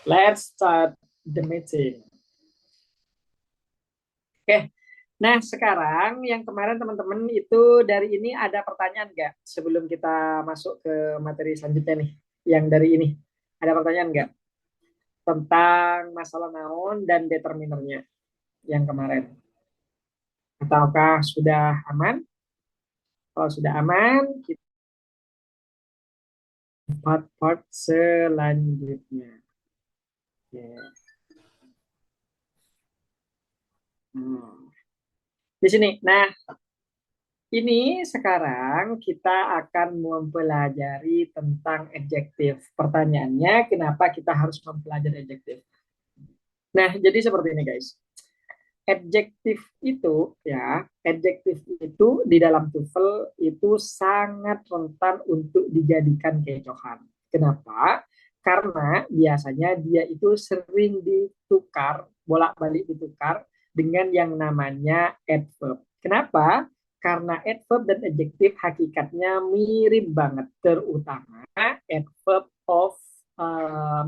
Let's start the meeting. Oke. Nah, sekarang yang kemarin teman-teman itu dari ini ada pertanyaan nggak sebelum kita masuk ke materi selanjutnya nih? Yang dari ini ada pertanyaan nggak tentang masalah noun dan determinernya yang kemarin? Ataukah sudah aman? Kalau sudah aman, kita part selanjutnya. Oke. Di sini. Nah, ini sekarang kita akan mempelajari tentang adjektif. Pertanyaannya, kenapa kita harus mempelajari adjektif? Nah, jadi seperti ini guys. Adjektif itu di dalam TOEFL itu sangat rentan untuk dijadikan kecohan. Kenapa? Karena biasanya dia itu sering ditukar, bolak-balik ditukar dengan yang namanya adverb. Kenapa? Karena adverb dan adjektif hakikatnya mirip banget, terutama adverb of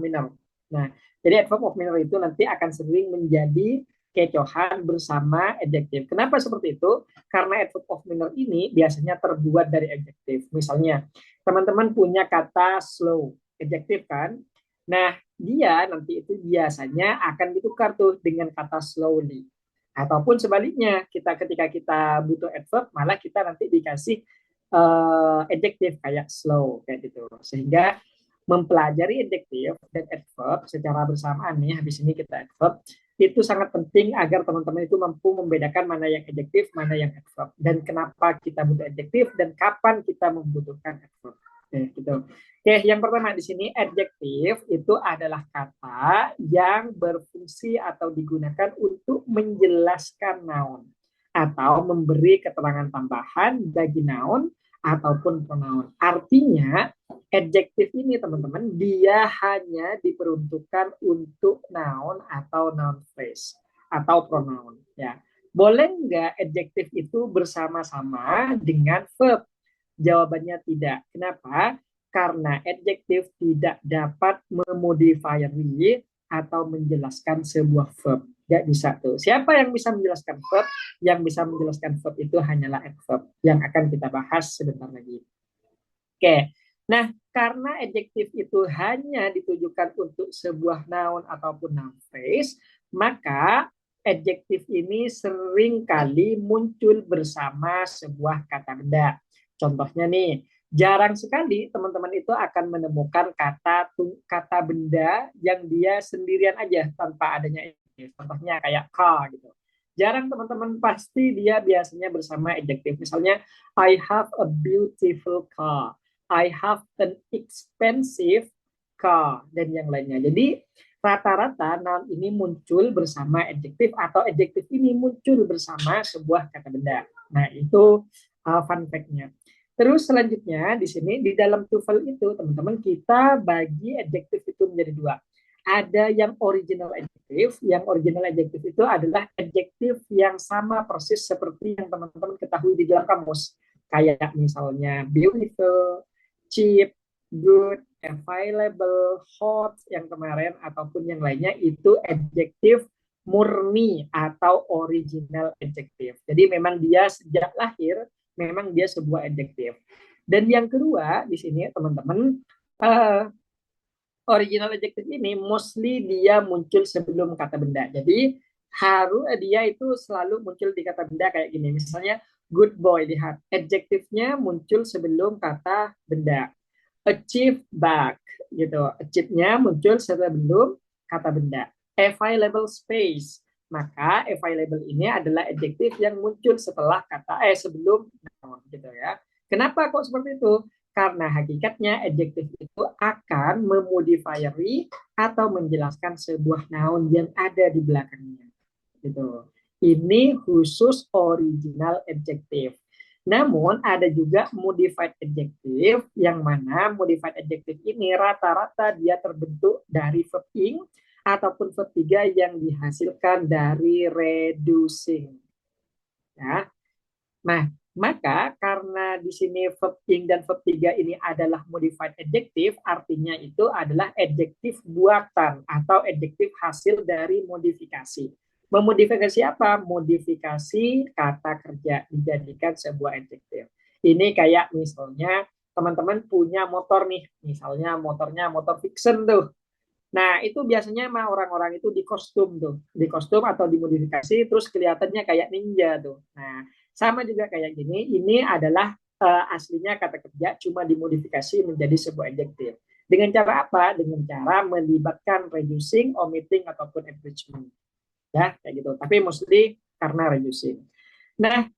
minor. Nah, jadi adverb of minor itu nanti akan sering menjadi kecohan bersama adjektif. Kenapa seperti itu? Karena adverb of minor ini biasanya terbuat dari adjektif. Misalnya, teman-teman punya kata slow, adjektif kan? Nah, dia nanti itu biasanya akan ditukar tuh dengan kata slowly. Ataupun sebaliknya, ketika kita butuh adverb, malah kita nanti dikasih adjektif kayak slow kayak gitu. Sehingga mempelajari adjektif dan adverb secara bersamaan nih, habis ini kita adverb, itu sangat penting agar teman-teman itu mampu membedakan mana yang adjektif, mana yang adverb, dan kenapa kita butuh adjektif dan kapan kita membutuhkan adverb. Oke, gitu. Oke, yang pertama di sini adjektif itu adalah kata yang berfungsi atau digunakan untuk menjelaskan noun atau memberi keterangan tambahan bagi noun ataupun pronoun. Artinya adjektif ini teman-teman dia hanya diperuntukkan untuk noun atau noun phrase atau pronoun ya. Boleh nggak adjektif itu bersama-sama dengan verb? Jawabannya tidak. Kenapa? Karena adjektif tidak dapat memodifieri atau menjelaskan sebuah verb. Gak bisa tuh. Siapa yang bisa menjelaskan verb? Yang bisa menjelaskan verb itu hanyalah adverb yang akan kita bahas sebentar lagi. Oke, nah karena adjektif itu hanya ditujukan untuk sebuah noun ataupun noun phrase, maka adjektif ini sering kali muncul bersama sebuah kata benda. Contohnya nih, jarang sekali teman-teman itu akan menemukan kata benda yang dia sendirian aja tanpa adanya adjektif. Contohnya kayak car gitu. Jarang teman-teman, pasti dia biasanya bersama adjektif. Misalnya, I have a beautiful car. I have an expensive car, dan yang lainnya. Jadi rata-rata noun ini muncul bersama adjektif atau adjektif ini muncul bersama sebuah kata benda. Nah, itu fun fact-nya. Terus selanjutnya di sini di dalam TOEFL itu teman-teman kita bagi adjektif itu menjadi dua. Ada yang original adjektif. Yang original adjektif itu adalah adjektif yang sama persis seperti yang teman-teman ketahui di dalam kamus. Kayak misalnya beautiful, cheap, good, available, hot yang kemarin ataupun yang lainnya itu adjektif murni atau original adjektif. Jadi memang dia sejak lahir memang dia sebuah adjektif. Dan yang kedua di sini teman-teman, original adjektif ini mostly dia muncul sebelum kata benda. Jadi harus dia itu selalu muncul di kata benda kayak gini. Misalnya good boy, lihat adjektifnya muncul sebelum kata benda. Achieve back gitu. Achieve-nya muncul sebelum kata benda. Available space. Maka available ini adalah adjektif yang muncul setelah kata sebelum noun gitu ya. Kenapa kok seperti itu? Karena hakikatnya adjektif itu akan memodifieri atau menjelaskan sebuah noun yang ada di belakangnya. Gitu. Ini khusus original adjektif. Namun ada juga modified adjective yang mana modified adjective ini rata-rata dia terbentuk dari verb ing ataupun verb 3 yang dihasilkan dari reducing. Ya. Nah, Maka karena di sini verb ing dan verb 3 ini adalah modified adjective, artinya itu adalah adjektif buatan atau adjektif hasil dari modifikasi. Memodifikasi apa? Modifikasi kata kerja dijadikan sebuah adjektif. Ini kayak misalnya teman-teman punya motor nih, misalnya motornya motor fiction tuh. Nah, itu biasanya mah orang-orang itu di kostum tuh, di kostum atau dimodifikasi terus kelihatannya kayak ninja tuh. Nah, sama juga kayak gini, ini adalah aslinya kata kerja cuma dimodifikasi menjadi sebuah adjektif. Dengan cara apa? Dengan cara melibatkan reducing, omitting ataupun enrichment. Ya, kayak gitu. Tapi mostly karena reducing. Nah,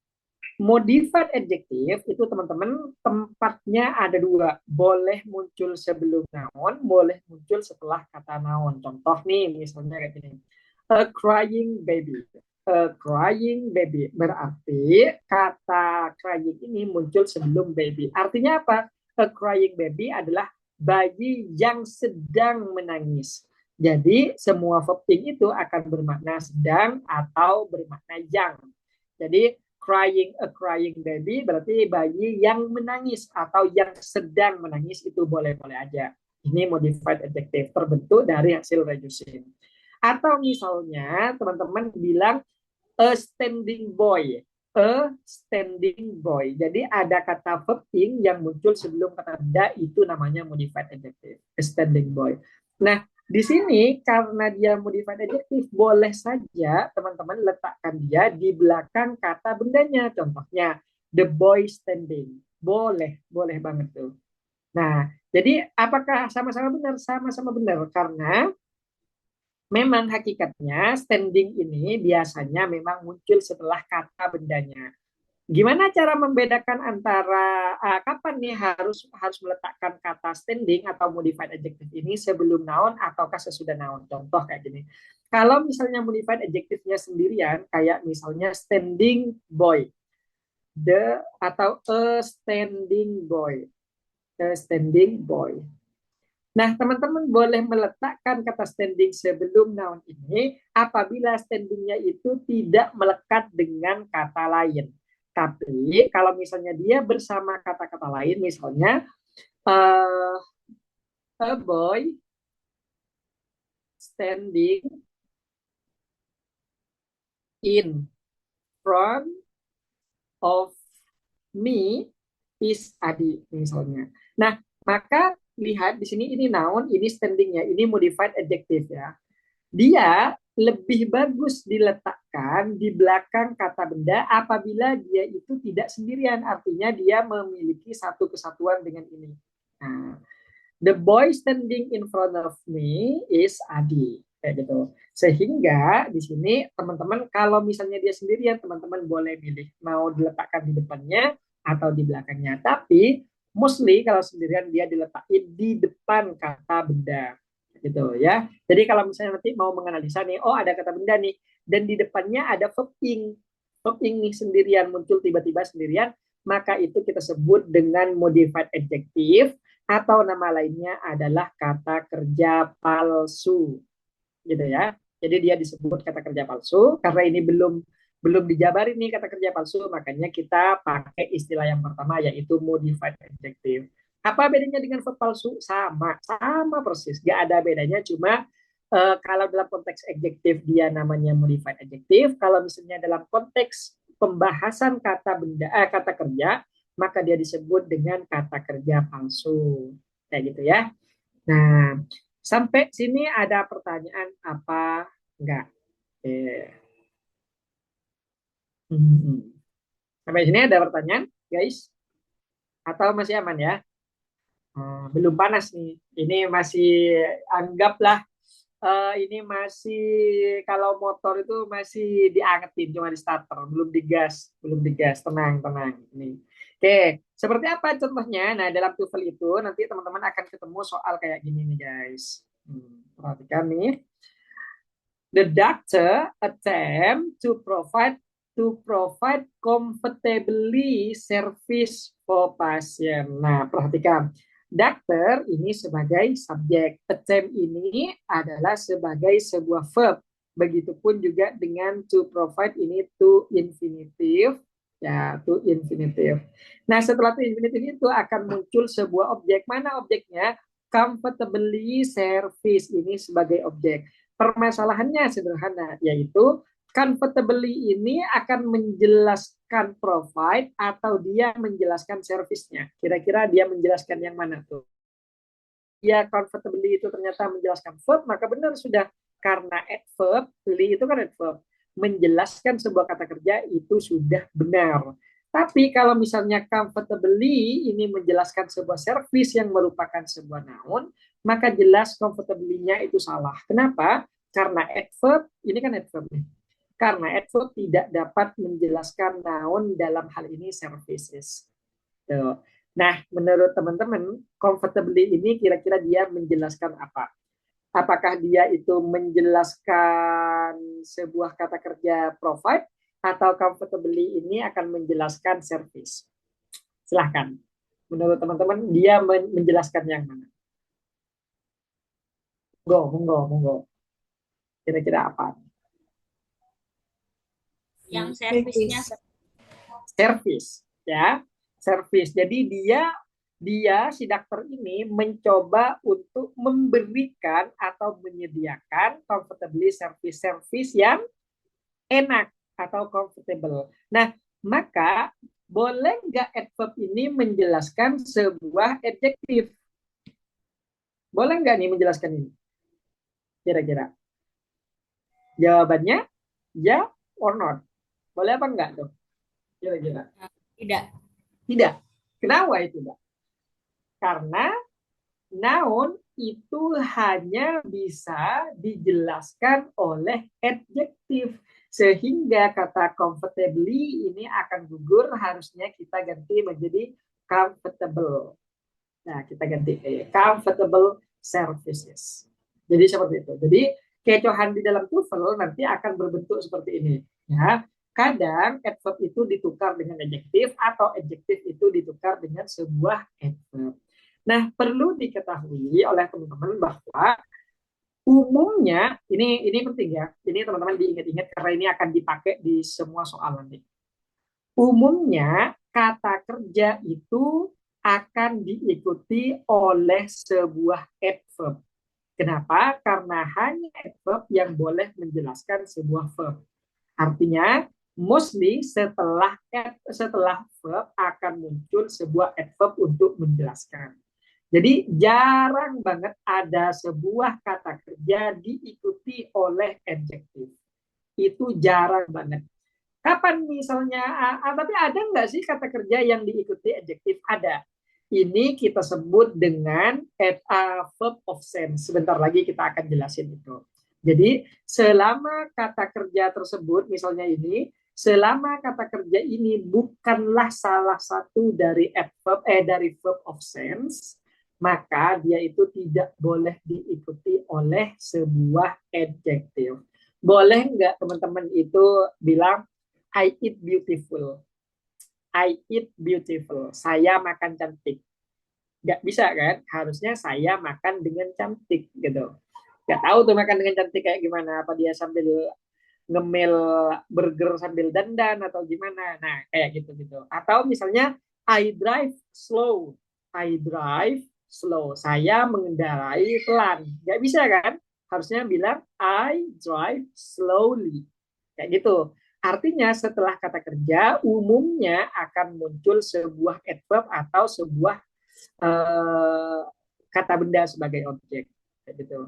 modified adjective itu teman-teman tempatnya ada dua, boleh muncul sebelum noun, boleh muncul setelah kata noun. Contoh nih, misalnya kayak gini, a crying baby. A crying baby berarti kata crying ini muncul sebelum baby. Artinya apa? A crying baby adalah bayi yang sedang menangis. Jadi semua verb itu akan bermakna sedang atau bermakna yang. Jadi a crying baby berarti bayi yang menangis atau yang sedang menangis, itu boleh-boleh aja. Ini modified adjective terbentuk dari hasil reducing. Atau misalnya teman-teman bilang a standing boy. A standing boy. Jadi ada kata verb ing yang muncul sebelum kata benda, itu namanya modified adjective. A standing boy. Nah, di sini karena dia modified adjective, boleh saja teman-teman letakkan dia di belakang kata bendanya. Contohnya, the boy standing. Boleh, boleh banget tuh. Nah, jadi apakah sama-sama benar? Sama-sama benar karena memang hakikatnya standing ini biasanya memang muncul setelah kata bendanya. Gimana cara membedakan antara kapan nih harus meletakkan kata standing atau modified adjective ini sebelum noun ataukah sesudah noun? Contoh kayak gini. Kalau misalnya modified adjective-nya sendirian, kayak misalnya standing boy, the atau a standing boy, a standing boy. Nah, teman-teman boleh meletakkan kata standing sebelum noun ini apabila standingnya itu tidak melekat dengan kata lain. Tapi kalau misalnya dia bersama kata-kata lain, misalnya uh, a boy standing in front of me is Adi misalnya. Nah, maka lihat di sini ini noun, ini standingnya, ini modified adjective ya. Dia lebih bagus diletakkan di belakang kata benda apabila dia itu tidak sendirian, artinya dia memiliki satu kesatuan dengan ini. Nah, the boy standing in front of me is Adi, kayak gitu. Sehingga di sini teman-teman kalau misalnya dia sendirian, teman-teman boleh pilih mau diletakkan di depannya atau di belakangnya. Tapi mostly kalau sendirian dia diletakkan di depan kata benda, gitu ya. Jadi kalau misalnya nanti mau menganalisa nih, oh ada kata benda nih dan di depannya ada verb ing nih sendirian muncul tiba-tiba sendirian, maka itu kita sebut dengan modified adjective atau nama lainnya adalah kata kerja palsu, gitu ya. Jadi dia disebut kata kerja palsu karena ini belum dijabarin nih kata kerja palsu, makanya kita pakai istilah yang pertama yaitu modified adjective. Apa bedanya dengan verb palsu? Sama, sama persis, gak ada bedanya, cuma kalau dalam konteks adjektif dia namanya modified adjective, kalau misalnya dalam konteks pembahasan kata benda kata kerja, maka dia disebut dengan kata kerja palsu. Kayak gitu ya. Nah, sampai sini ada pertanyaan apa enggak? Sampai sini ada pertanyaan, guys? Atau masih aman ya? Belum panas nih. Ini masih anggaplah ini masih kalau motor itu masih diangetin cuma di starter, belum digas, tenang, tenang. Ini. Oke, seperti apa contohnya? Nah, dalam TOEFL itu nanti teman-teman akan ketemu soal kayak gini nih, guys. Perhatikan nih. The doctor attempt to provide comfortably service for patient. Nah, perhatikan. Dokter ini sebagai subjek, attempt ini adalah sebagai sebuah verb. Begitupun juga dengan to provide ini to infinitive, Ya, to infinitive. Nah, setelah to infinitive itu akan muncul sebuah objek. Mana objeknya? Comfortably service ini sebagai objek. Permasalahannya sederhana, yaitu comfortably ini akan menjelaskan provide atau dia menjelaskan service-nya. Kira-kira dia menjelaskan yang mana tuh? Dia comfortably itu ternyata menjelaskan verb, maka benar sudah. Karena adverb, li itu kan adverb, menjelaskan sebuah kata kerja itu sudah benar. Tapi kalau misalnya comfortably ini menjelaskan sebuah service yang merupakan sebuah noun, maka jelas comfortably-nya itu salah. Kenapa? Karena adverb, ini kan adverb nih. Karena adverb tidak dapat menjelaskan noun dalam hal ini services. Tuh. Nah, menurut teman-teman, comfortably ini kira-kira dia menjelaskan apa? Apakah dia itu menjelaskan sebuah kata kerja provide atau comfortably ini akan menjelaskan service? Silahkan. Menurut teman-teman, dia menjelaskan yang mana? Monggo, monggo. Kira-kira apa? Yang servisnya. Service, ya. Service. Jadi dia si dokter ini mencoba untuk memberikan atau menyediakan comfortably service yang enak atau comfortable. Nah, maka boleh nggak adverb ini menjelaskan sebuah adjektif? Boleh nggak nih menjelaskan ini? Kira-kira. Jawabannya ya or not. Boleh apa enggak tuh? Kira-kira. Tidak. Tidak. Kenapa itu enggak? Karena noun itu hanya bisa dijelaskan oleh adjektif. Sehingga kata comfortably ini akan gugur, harusnya kita ganti menjadi comfortable. Nah, kita ganti comfortable services. Jadi seperti itu. Jadi kecohan di dalam TOEFL nanti akan berbentuk seperti ini. Ya, kadang adverb itu ditukar dengan adjektif atau adjektif itu ditukar dengan sebuah adverb. Nah, perlu diketahui oleh teman-teman bahwa umumnya ini penting ya. Ini teman-teman diingat-ingat karena ini akan dipakai di semua soal nanti. Umumnya kata kerja itu akan diikuti oleh sebuah adverb. Kenapa? Karena hanya adverb yang boleh menjelaskan sebuah verb. Artinya, mostly setelah verb akan muncul sebuah adverb untuk menjelaskan. Jadi jarang banget ada sebuah kata kerja diikuti oleh adjektif. Itu jarang banget. Kapan misalnya, tapi ada nggak sih kata kerja yang diikuti adjektif? Ada. Ini kita sebut dengan verb of sense. Sebentar lagi kita akan jelasin itu. Jadi selama kata kerja tersebut, misalnya ini, selama kata kerja ini bukanlah salah satu dari verb of sense, maka dia itu tidak boleh diikuti oleh sebuah adjektif. Boleh nggak teman-teman itu bilang I eat beautiful. I eat beautiful. Saya makan cantik. Nggak bisa kan? Harusnya saya makan dengan cantik gitu. Nggak tahu tuh makan dengan cantik kayak gimana. Apa dia sambil ngemil burger sambil dandan atau gimana. Nah, kayak gitu-gitu. Atau misalnya I drive slow. I drive slow. Saya mengendarai pelan. Nggak bisa kan? Harusnya bilang I drive slowly. Kayak gitu. Artinya setelah kata kerja umumnya akan muncul sebuah adverb atau sebuah eh, kata benda sebagai objek. Kayak gitu.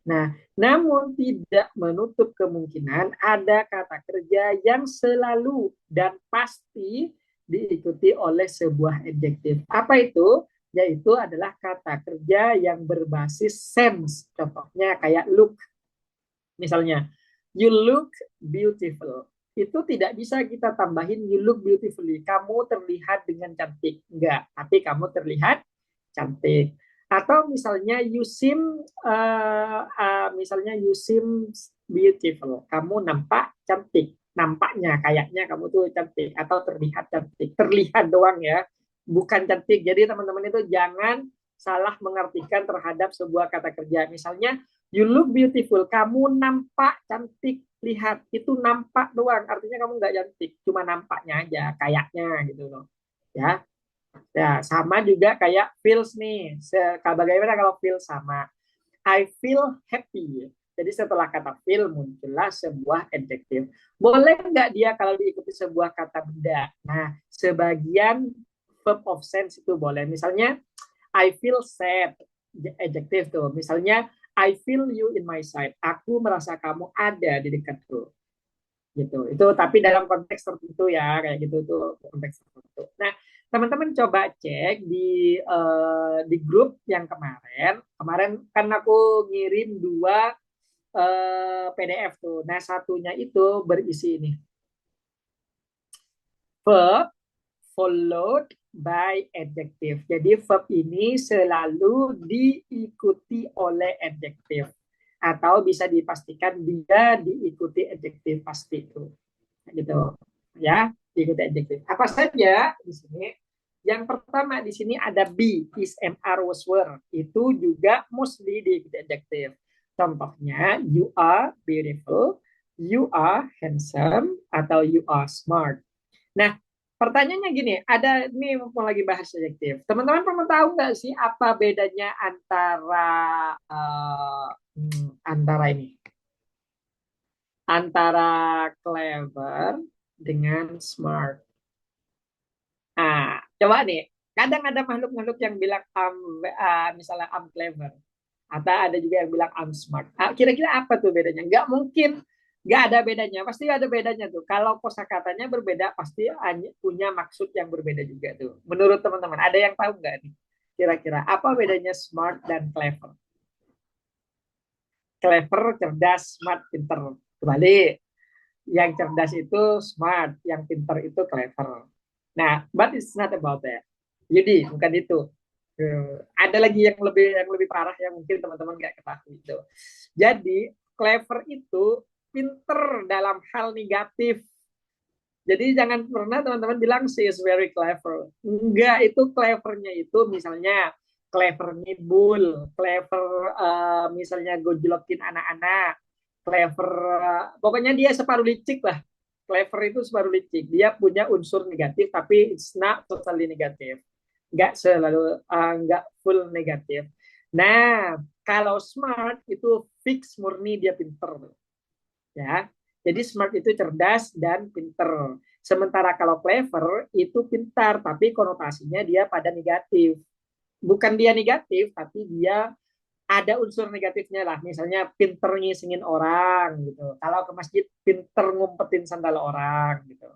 Nah, namun tidak menutup kemungkinan ada kata kerja yang selalu dan pasti diikuti oleh sebuah adjektif. Apa itu? Yaitu adalah kata kerja yang berbasis sense. Contohnya kayak look. Misalnya, you look beautiful. Itu tidak bisa kita tambahin you look beautifully. Kamu terlihat dengan cantik. Enggak, tapi kamu terlihat cantik. Atau misalnya misalnya you seem beautiful. Kamu nampak cantik. Nampaknya kayaknya kamu tuh cantik atau terlihat cantik. Terlihat doang ya, bukan cantik. Jadi teman-teman itu jangan salah mengartikan terhadap sebuah kata kerja. Misalnya you look beautiful, kamu nampak cantik. lihat itu nampak doang, artinya kamu nggak cantik, cuma nampaknya aja, kayaknya gitu loh. Ya, ya sama juga kayak feels nih. Bagaimana kalau feel sama? I feel happy. Jadi setelah kata feel muncullah sebuah adjektif. Boleh nggak dia kalau diikuti sebuah kata benda? Nah, sebagian verb of sense itu boleh. Misalnya, I feel sad, adjektif tuh. Misalnya, I feel you in my side. Aku merasa kamu ada di dekatku. Gitu. Itu tapi dalam konteks tertentu ya, kayak gitu tuh konteks tertentu. Nah, teman-teman coba cek di grup yang kemarin. Kemarin kan aku ngirim dua PDF tuh. Nah, satunya itu berisi ini. Verb followed by adjective. Jadi verb ini selalu diikuti oleh adjective. Atau bisa dipastikan dia diikuti adjective pasti itu. Gitu. Ya, diikuti adjective. Apa saja di sini? Yang pertama di sini ada be, is, are, was, were. Itu juga mostly diikuti adjective. Contohnya, you are beautiful, you are handsome, atau you are smart. Nah, pertanyaannya gini, ada ini mau lagi bahas adjektif. Teman-teman pernah tahu nggak sih apa bedanya antara ini, antara clever dengan smart? Nah, coba nih, kadang ada makhluk-makhluk yang bilang misalnya I'm clever, atau ada juga yang bilang I'm smart. Kira-kira apa tuh bedanya? Nggak mungkin nggak ada bedanya, pasti ada bedanya tuh. Kalau kosakatanya berbeda, pasti punya maksud yang berbeda juga tuh. Menurut teman-teman, ada yang tahu nggak nih? Kira-kira apa bedanya smart dan clever? Clever, cerdas, smart, pinter. Kembali, yang cerdas itu smart, yang pinter itu clever. Nah, but it's not about that. Jadi bukan itu. Ada lagi yang lebih parah yang mungkin teman-teman nggak ketahui itu. Jadi clever itu pinter dalam hal negatif. Jadi jangan pernah teman-teman bilang she is very clever. Enggak, itu clevernya itu misalnya clever ngibul, clever misalnya gojlokin anak-anak, clever pokoknya dia separuh licik lah. Clever itu separuh licik. Dia punya unsur negatif tapi it's not totally negatif. Enggak selalu enggak full negatif. Nah, kalau smart itu fix murni dia pinter ya. Jadi smart itu cerdas dan pinter. Sementara kalau clever itu pintar, tapi konotasinya dia pada negatif. Bukan dia negatif, tapi dia ada unsur negatifnya lah. Misalnya pinter ngisingin orang gitu. Kalau ke masjid pinter ngumpetin sandal orang gitu.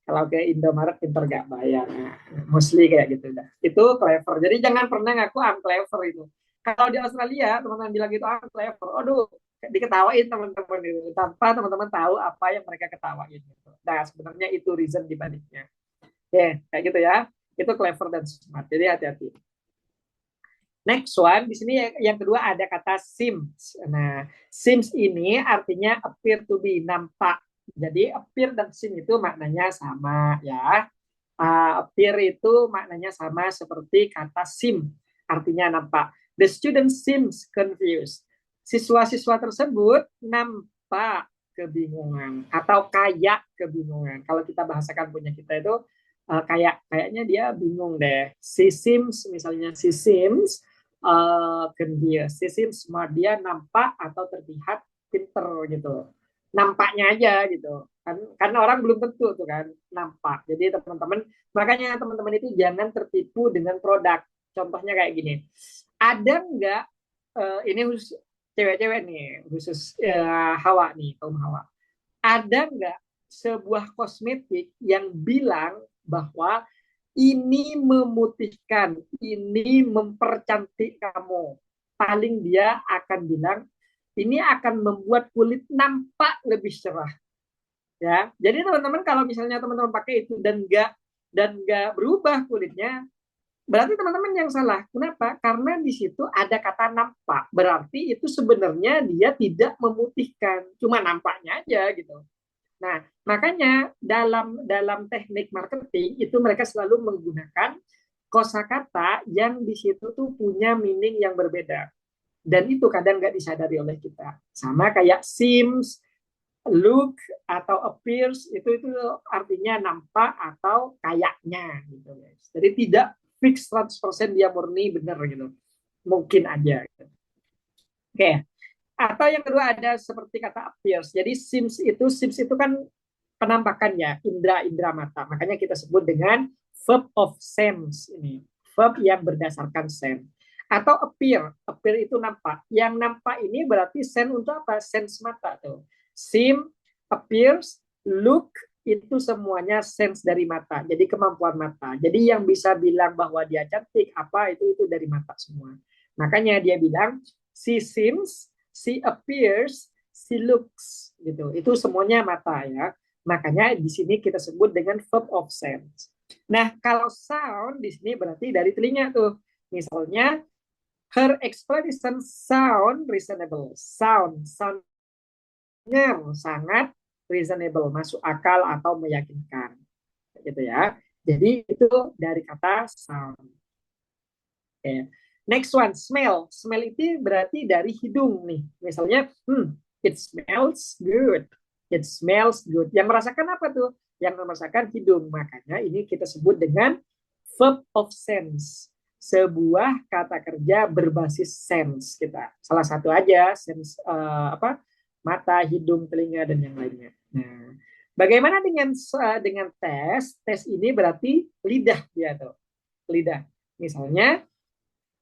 Kalau ke Indomaret pinter gak bayar. Nah, mostly kayak gitu dah. Itu clever. Jadi jangan pernah ngaku I'm clever itu. Kalau di Australia teman-teman bilang gitu I'm clever. Aduh, diketawain teman-teman itu tanpa teman-teman tahu apa yang mereka ketawain gitu. Nah, sebenarnya itu reason dibaliknya. Oke, kayak gitu ya. Itu clever dan smart. Jadi hati-hati. Next one, di sini yang kedua ada kata seems. Nah, seems ini artinya appear to be, nampak. Jadi appear dan seem itu maknanya sama ya. Appear itu maknanya sama seperti kata seem, artinya nampak. The student seems confused. Siswa-siswa tersebut nampak kebingungan atau kayak kebingungan. Kalau kita bahasakan punya kita itu kayaknya dia bingung deh. She seems misalnya she seems confused. She seems smart. Dia nampak atau terlihat pinter gitu. Nampaknya aja gitu kan, karena orang belum tentu tuh kan nampak. Jadi teman-teman, makanya teman-teman itu jangan tertipu dengan produk. Contohnya kayak gini, ada nggak ini khusus cewek-cewek nih, khusus Hawa nih, kaum Hawa, ada nggak sebuah kosmetik yang bilang bahwa ini memutihkan, ini mempercantik kamu, paling dia akan bilang ini akan membuat kulit nampak lebih cerah ya. Jadi teman-teman kalau misalnya teman-teman pakai itu dan nggak berubah kulitnya, berarti teman-teman yang salah. Kenapa? Karena di situ ada kata nampak. Berarti itu sebenarnya dia tidak memutihkan, cuma nampaknya aja gitu. Nah, makanya dalam dalam teknik marketing itu mereka selalu menggunakan kosakata yang di situ tuh punya meaning yang berbeda. Dan itu kadang nggak disadari oleh kita. Sama kayak seems, look atau appears itu artinya nampak atau kayaknya gitu guys. Jadi tidak fix 100% dia murni benar gitu. Mungkin aja gitu. Oke. Atau yang kedua ada seperti kata appears. Jadi seems itu kan penampakannya, indera-indera mata. Makanya kita sebut dengan verb of sense ini. Verb yang berdasarkan sense. Atau appear. Appear itu nampak. Yang nampak ini berarti sense untuk apa? Sense mata tuh. Seem, appears, look, itu semuanya sense dari mata. Jadi kemampuan mata. Jadi yang bisa bilang bahwa dia cantik, apa itu dari mata semua. Makanya dia bilang, she seems, she appears, she looks. Gitu. Itu semuanya mata ya. Makanya di sini kita sebut dengan verb of sense. Nah, kalau sound di sini berarti dari telinga tuh. Misalnya, her explanation sound reasonable. Soundnya sangat reasonable, masuk akal atau meyakinkan. Gitu ya. Jadi itu dari kata sound. Okay. Next one, smell. Smell itu berarti dari hidung nih. Misalnya, it smells good. It smells good. Yang merasakan apa tuh? Yang merasakan hidung. Makanya ini kita sebut dengan verb of sense. Sebuah kata kerja berbasis sense kita. Salah satu aja sense mata, hidung, telinga dan yang lainnya. Nah, bagaimana dengan tes? Tes ini berarti lidah dia tuh. Lidah. Misalnya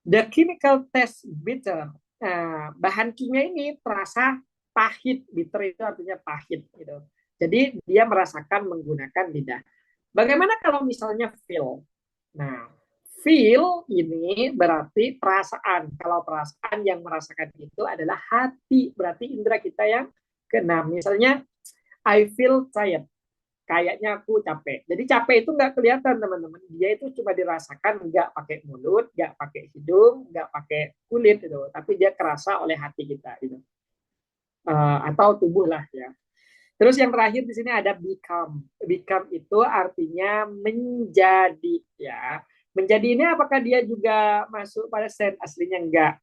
the chemical taste bitter. Nah, bahan kimia ini terasa pahit. Bitter itu artinya pahit gitu. Jadi dia merasakan menggunakan lidah. Bagaimana kalau misalnya feel? Nah, feel ini berarti perasaan. Kalau perasaan yang merasakan itu adalah hati, berarti indera kita yang keenam. Misalnya, I feel tired. Kayaknya aku capek. Jadi capek itu nggak kelihatan teman-teman. Dia itu cuma dirasakan nggak pakai mulut, nggak pakai hidung, nggak pakai kulit gitu. Tapi dia kerasa oleh hati kita gitu. Atau tubuh lah ya. Terus yang terakhir di sini ada become. Become itu artinya menjadi ya. Menjadi ini apakah dia juga masuk pada sense? Aslinya enggak.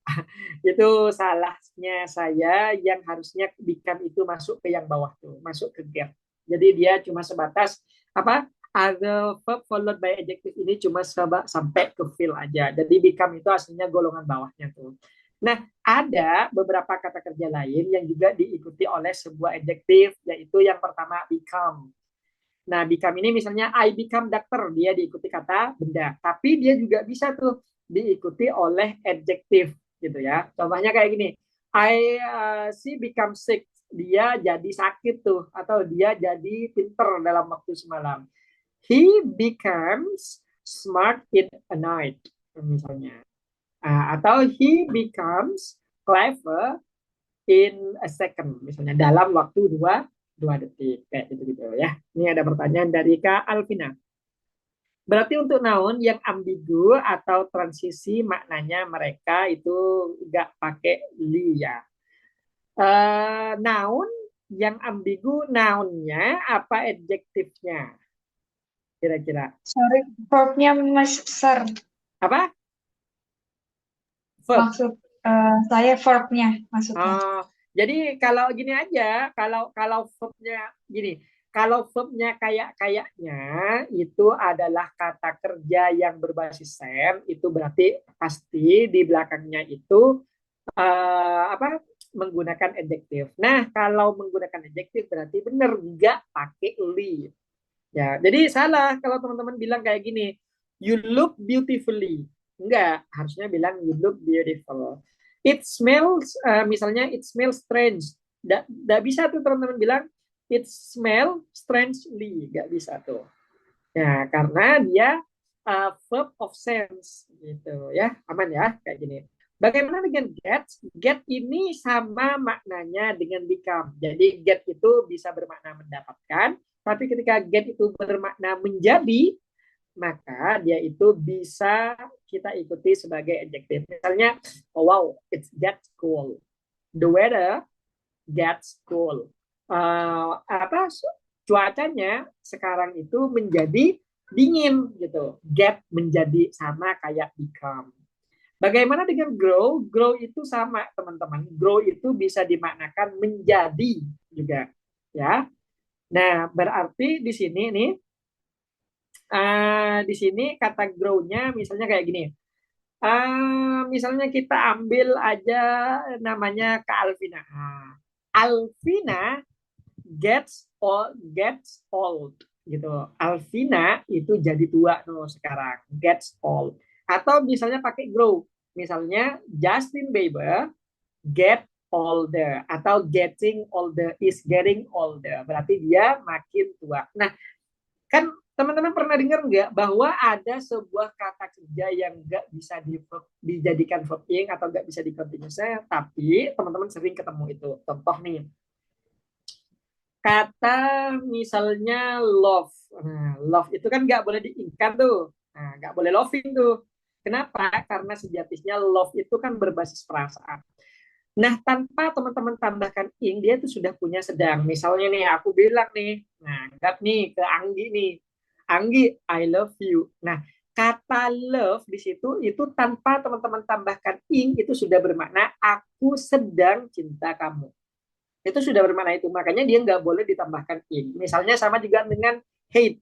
Itu salahnya saya yang harusnya become itu masuk ke yang bawah tuh, masuk ke get. Jadi dia cuma sebatas apa? Other verb followed by adjective ini cuma sampai ke feel aja. Jadi become itu aslinya golongan bawahnya tuh. Nah, ada beberapa kata kerja lain yang juga diikuti oleh sebuah adjektif, yaitu yang pertama become. Nah, become ini misalnya I become doctor, dia diikuti kata benda. Tapi dia juga bisa tuh diikuti oleh adjektif gitu ya. Contohnya kayak gini, she become sick, dia jadi sakit tuh, atau dia jadi pinter dalam waktu semalam. He becomes smart in a night, misalnya. Atau he becomes clever in a second, misalnya dalam waktu dua detik kayak gitu gitu ya. Ini ada pertanyaan dari Kak Alvina. Berarti untuk noun yang ambigu atau transisi maknanya mereka itu nggak pakai li ya. Noun yang ambigu nounnya apa adjektifnya kira-kira? Sorry, verbnya Mas Sir. Apa? Verb. Maksud saya verbnya maksudnya. Jadi kalau gini aja, kalau kalau verbnya gini, kalau verbnya kayaknya itu adalah kata kerja yang berbasis sen, itu berarti pasti di belakangnya itu apa menggunakan adjektif. Nah, kalau menggunakan adjektif berarti benar nggak pakai li. Ya, jadi salah kalau teman-teman bilang kayak gini, you look beautifully. Enggak, harusnya bilang you look beautiful. It smells, misalnya it smells strange. Nggak bisa tuh teman-teman bilang it smell strangely. Nggak bisa tuh. Ya, karena dia verb of sense gitu ya. Aman ya kayak gini. Bagaimana dengan get? Get ini sama maknanya dengan become. Jadi get itu bisa bermakna mendapatkan, tapi ketika get itu bermakna menjadi, maka dia itu bisa kita ikuti sebagai adjective. Misalnya, oh wow, it's gets cool. The weather gets cool. Apa cuacanya sekarang itu menjadi dingin gitu. Get menjadi sama kayak become. Bagaimana dengan grow? Grow itu sama teman-teman. Grow itu bisa dimaknakan menjadi juga. ya. Nah, berarti di sini nih, di sini kata grow-nya misalnya kayak gini. Misalnya kita ambil aja namanya Kak Alvina. Alvina gets old gitu. Alvina itu jadi tua tuh sekarang, gets old. Atau misalnya pakai grow. Misalnya Justin Bieber get older atau getting older, is getting older. Berarti dia makin tua. Nah, kan teman-teman pernah dengar nggak bahwa ada sebuah kata kerja yang nggak bisa dijadikan verb ing atau nggak bisa di continuous, tapi teman-teman sering ketemu itu. Contoh nih, kata misalnya love. Nah, love itu kan nggak boleh diingkat tuh. Nah, nggak boleh loving tuh. Kenapa? Karena sejatinya love itu kan berbasis perasaan. Nah, tanpa teman-teman tambahkan ing, dia itu sudah punya sedang. Misalnya nih, aku bilang nih, nah, anggap nih ke Anggi nih. Anggi, I love you. Nah, kata love di situ itu tanpa teman-teman tambahkan ing, itu sudah bermakna aku sedang cinta kamu. Itu sudah bermakna itu. Makanya dia nggak boleh ditambahkan ing. Misalnya sama juga dengan hate.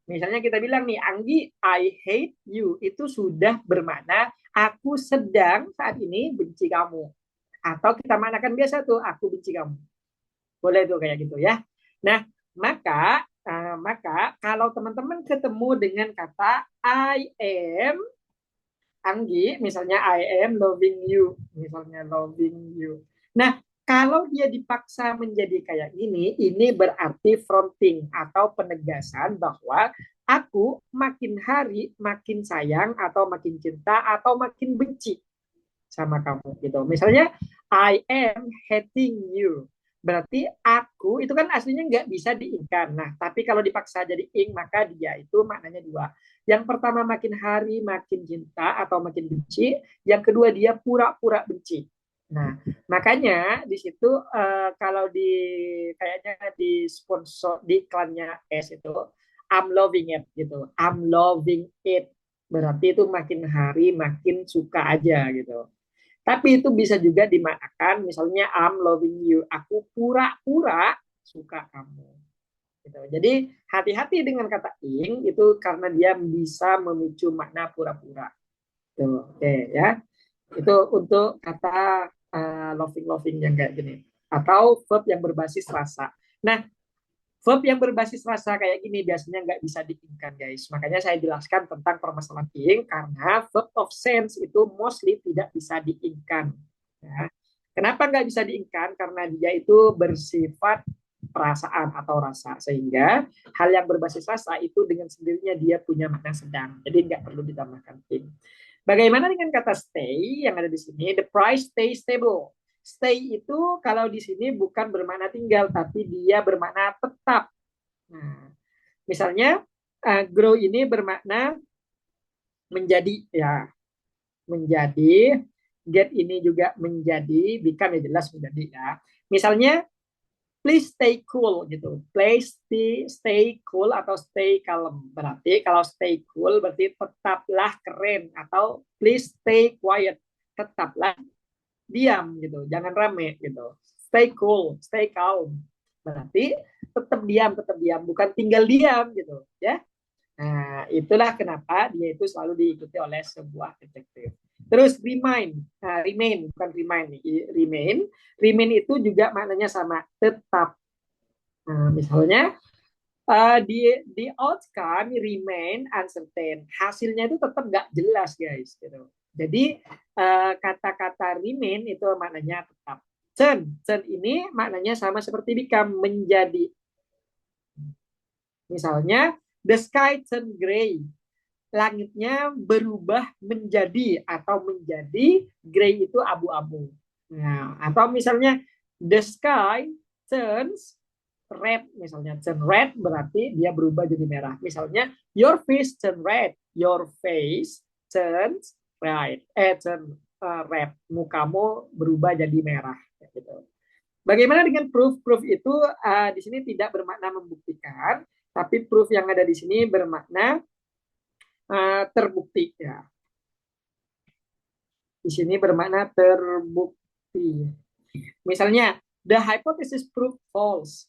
Misalnya kita bilang nih, Anggi, I hate you. Itu sudah bermakna aku sedang saat ini benci kamu. Atau kita maknakan biasa tuh, aku benci kamu. Boleh tuh kayak gitu ya. Nah, maka kalau teman-teman ketemu dengan kata I am Anggi, misalnya I am loving you, misalnya loving you. Nah, kalau dia dipaksa menjadi kayak ini berarti fronting atau penegasan bahwa aku makin hari makin sayang atau makin cinta atau makin benci sama kamu gitu. Misalnya I am hating you. Berarti aku itu kan aslinya nggak bisa diingkan. Nah, tapi kalau dipaksa jadi ing maka dia itu maknanya dua. Yang pertama makin hari makin cinta atau makin benci. Yang kedua dia pura-pura benci. Nah, makanya di situ kalau di kayaknya di sponsor di iklannya S itu I'm loving it gitu. I'm loving it. Berarti itu makin hari makin suka aja gitu. Tapi itu bisa juga dimaknakan misalnya I'm loving you. Aku pura-pura suka kamu. Gitu. Jadi hati-hati dengan kata ing itu karena dia bisa memicu makna pura-pura. Tuh, oke ya. Itu untuk kata loving-loving yang kayak gini. Atau verb yang berbasis rasa. Nah, verb yang berbasis rasa kayak gini biasanya nggak bisa diingkan guys. Makanya saya jelaskan tentang permasalahan ing karena verb of sense itu mostly tidak bisa diingkan. Ya. Kenapa nggak bisa diingkan? Karena dia itu bersifat perasaan atau rasa sehingga hal yang berbasis rasa itu dengan sendirinya dia punya makna sedang. Jadi nggak perlu ditambahkan ing. Bagaimana dengan kata stay yang ada di sini? The price stay stable. Stay itu kalau di sini bukan bermakna tinggal, tapi dia bermakna tetap. Nah, misalnya grow ini bermakna menjadi ya, menjadi. Get ini juga menjadi, become ya jelas menjadi ya. Misalnya please stay cool gitu. Please stay cool atau stay calm. Berarti kalau stay cool berarti tetaplah keren atau please stay quiet. Tetaplah diam gitu, jangan rame gitu. Stay cool, stay calm. Berarti tetap diam, bukan tinggal diam gitu, ya. Nah, itulah kenapa dia itu selalu diikuti oleh sebuah adjektif. Terus remain bukan remain itu juga maknanya sama, tetap. Nah, misalnya di outcome remain uncertain. Hasilnya itu tetap nggak jelas, guys. Gitu. Jadi kata-kata remain itu maknanya tetap. Turn ini maknanya sama seperti become, menjadi. Misalnya the sky turn gray. Langitnya berubah menjadi atau menjadi gray itu abu-abu. Nah, atau misalnya the sky turns red, misalnya turn red berarti dia berubah jadi merah. Misalnya your face turn red, your face turns red, mukamu berubah jadi merah gitu. Bagaimana dengan proof? Proof itu di sini tidak bermakna membuktikan, tapi proof yang ada di sini bermakna terbukti ya. Di sini bermakna terbukti. Misalnya The hypothesis prove false.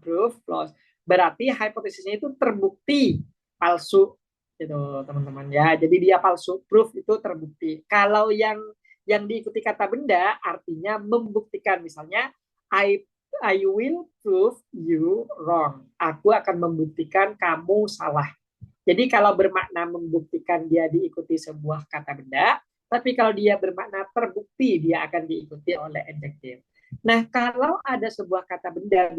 Prove false. Berarti hipotesisnya itu terbukti palsu gitu teman-teman ya. Jadi dia palsu, proof itu terbukti. Kalau yang diikuti kata benda artinya membuktikan, misalnya I will prove you wrong. Aku akan membuktikan kamu salah. Jadi kalau bermakna membuktikan dia diikuti sebuah kata benda, tapi kalau dia bermakna terbukti dia akan diikuti oleh adjektif. Nah, kalau ada sebuah kata benda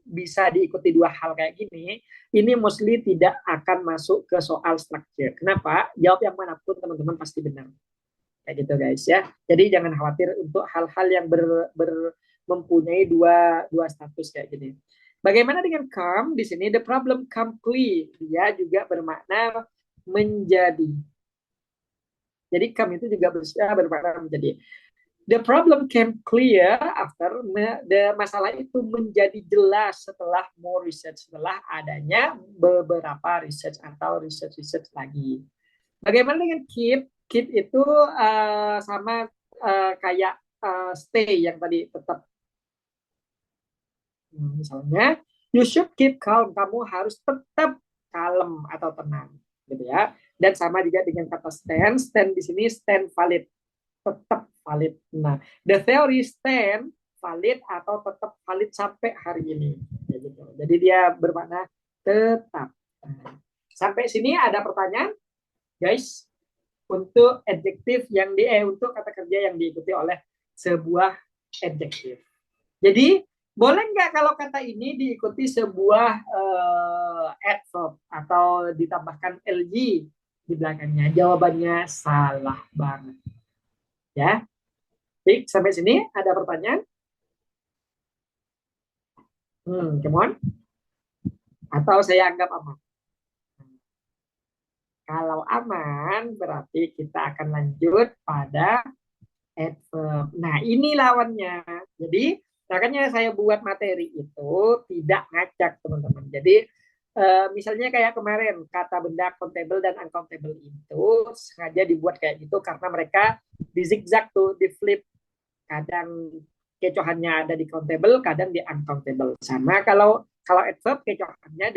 bisa diikuti dua hal kayak gini, ini mostly tidak akan masuk ke soal structure. Kenapa? Jawab yang manapun teman-teman pasti benar. Kayak gitu guys ya. Jadi jangan khawatir untuk hal-hal yang mempunyai dua status kayak gini. Bagaimana dengan come? Di sini the problem complete. Dia juga bermakna menjadi. Jadi come itu juga bermakna menjadi. The problem came clear after the masalah itu menjadi jelas setelah more research, setelah adanya beberapa research atau research lagi. Bagaimana dengan keep? Keep itu sama kayak stay yang tadi tetap. Misalnya, you should keep calm. Kamu harus tetap kalem atau tenang, gitu ya. Dan sama juga dengan kata stand. Stand di sini stand valid, tetap valid. Nah, the theory stand valid atau tetap valid sampai hari ini. Ya, gitu. Jadi dia bermakna tetap. Sampai sini ada pertanyaan, guys? Untuk adjektif untuk kata kerja yang diikuti oleh sebuah adjektif. Jadi boleh nggak kalau kata ini diikuti sebuah adverb atau ditambahkan ing di belakangnya? Jawabannya salah banget. Ya. Baik, sampai sini ada pertanyaan? Come on. Atau saya anggap aman? Kalau aman, berarti kita akan lanjut pada adverb. Nah, ini lawannya. Jadi, makanya saya buat materi itu tidak ngacak, teman-teman. Jadi, misalnya kayak kemarin, kata benda countable dan uncountable itu sengaja dibuat kayak gitu karena mereka di zigzag tuh, di flip. Kadang kecohannya ada di countable, kadang di uncountable. Sama kalau adverb kecohannya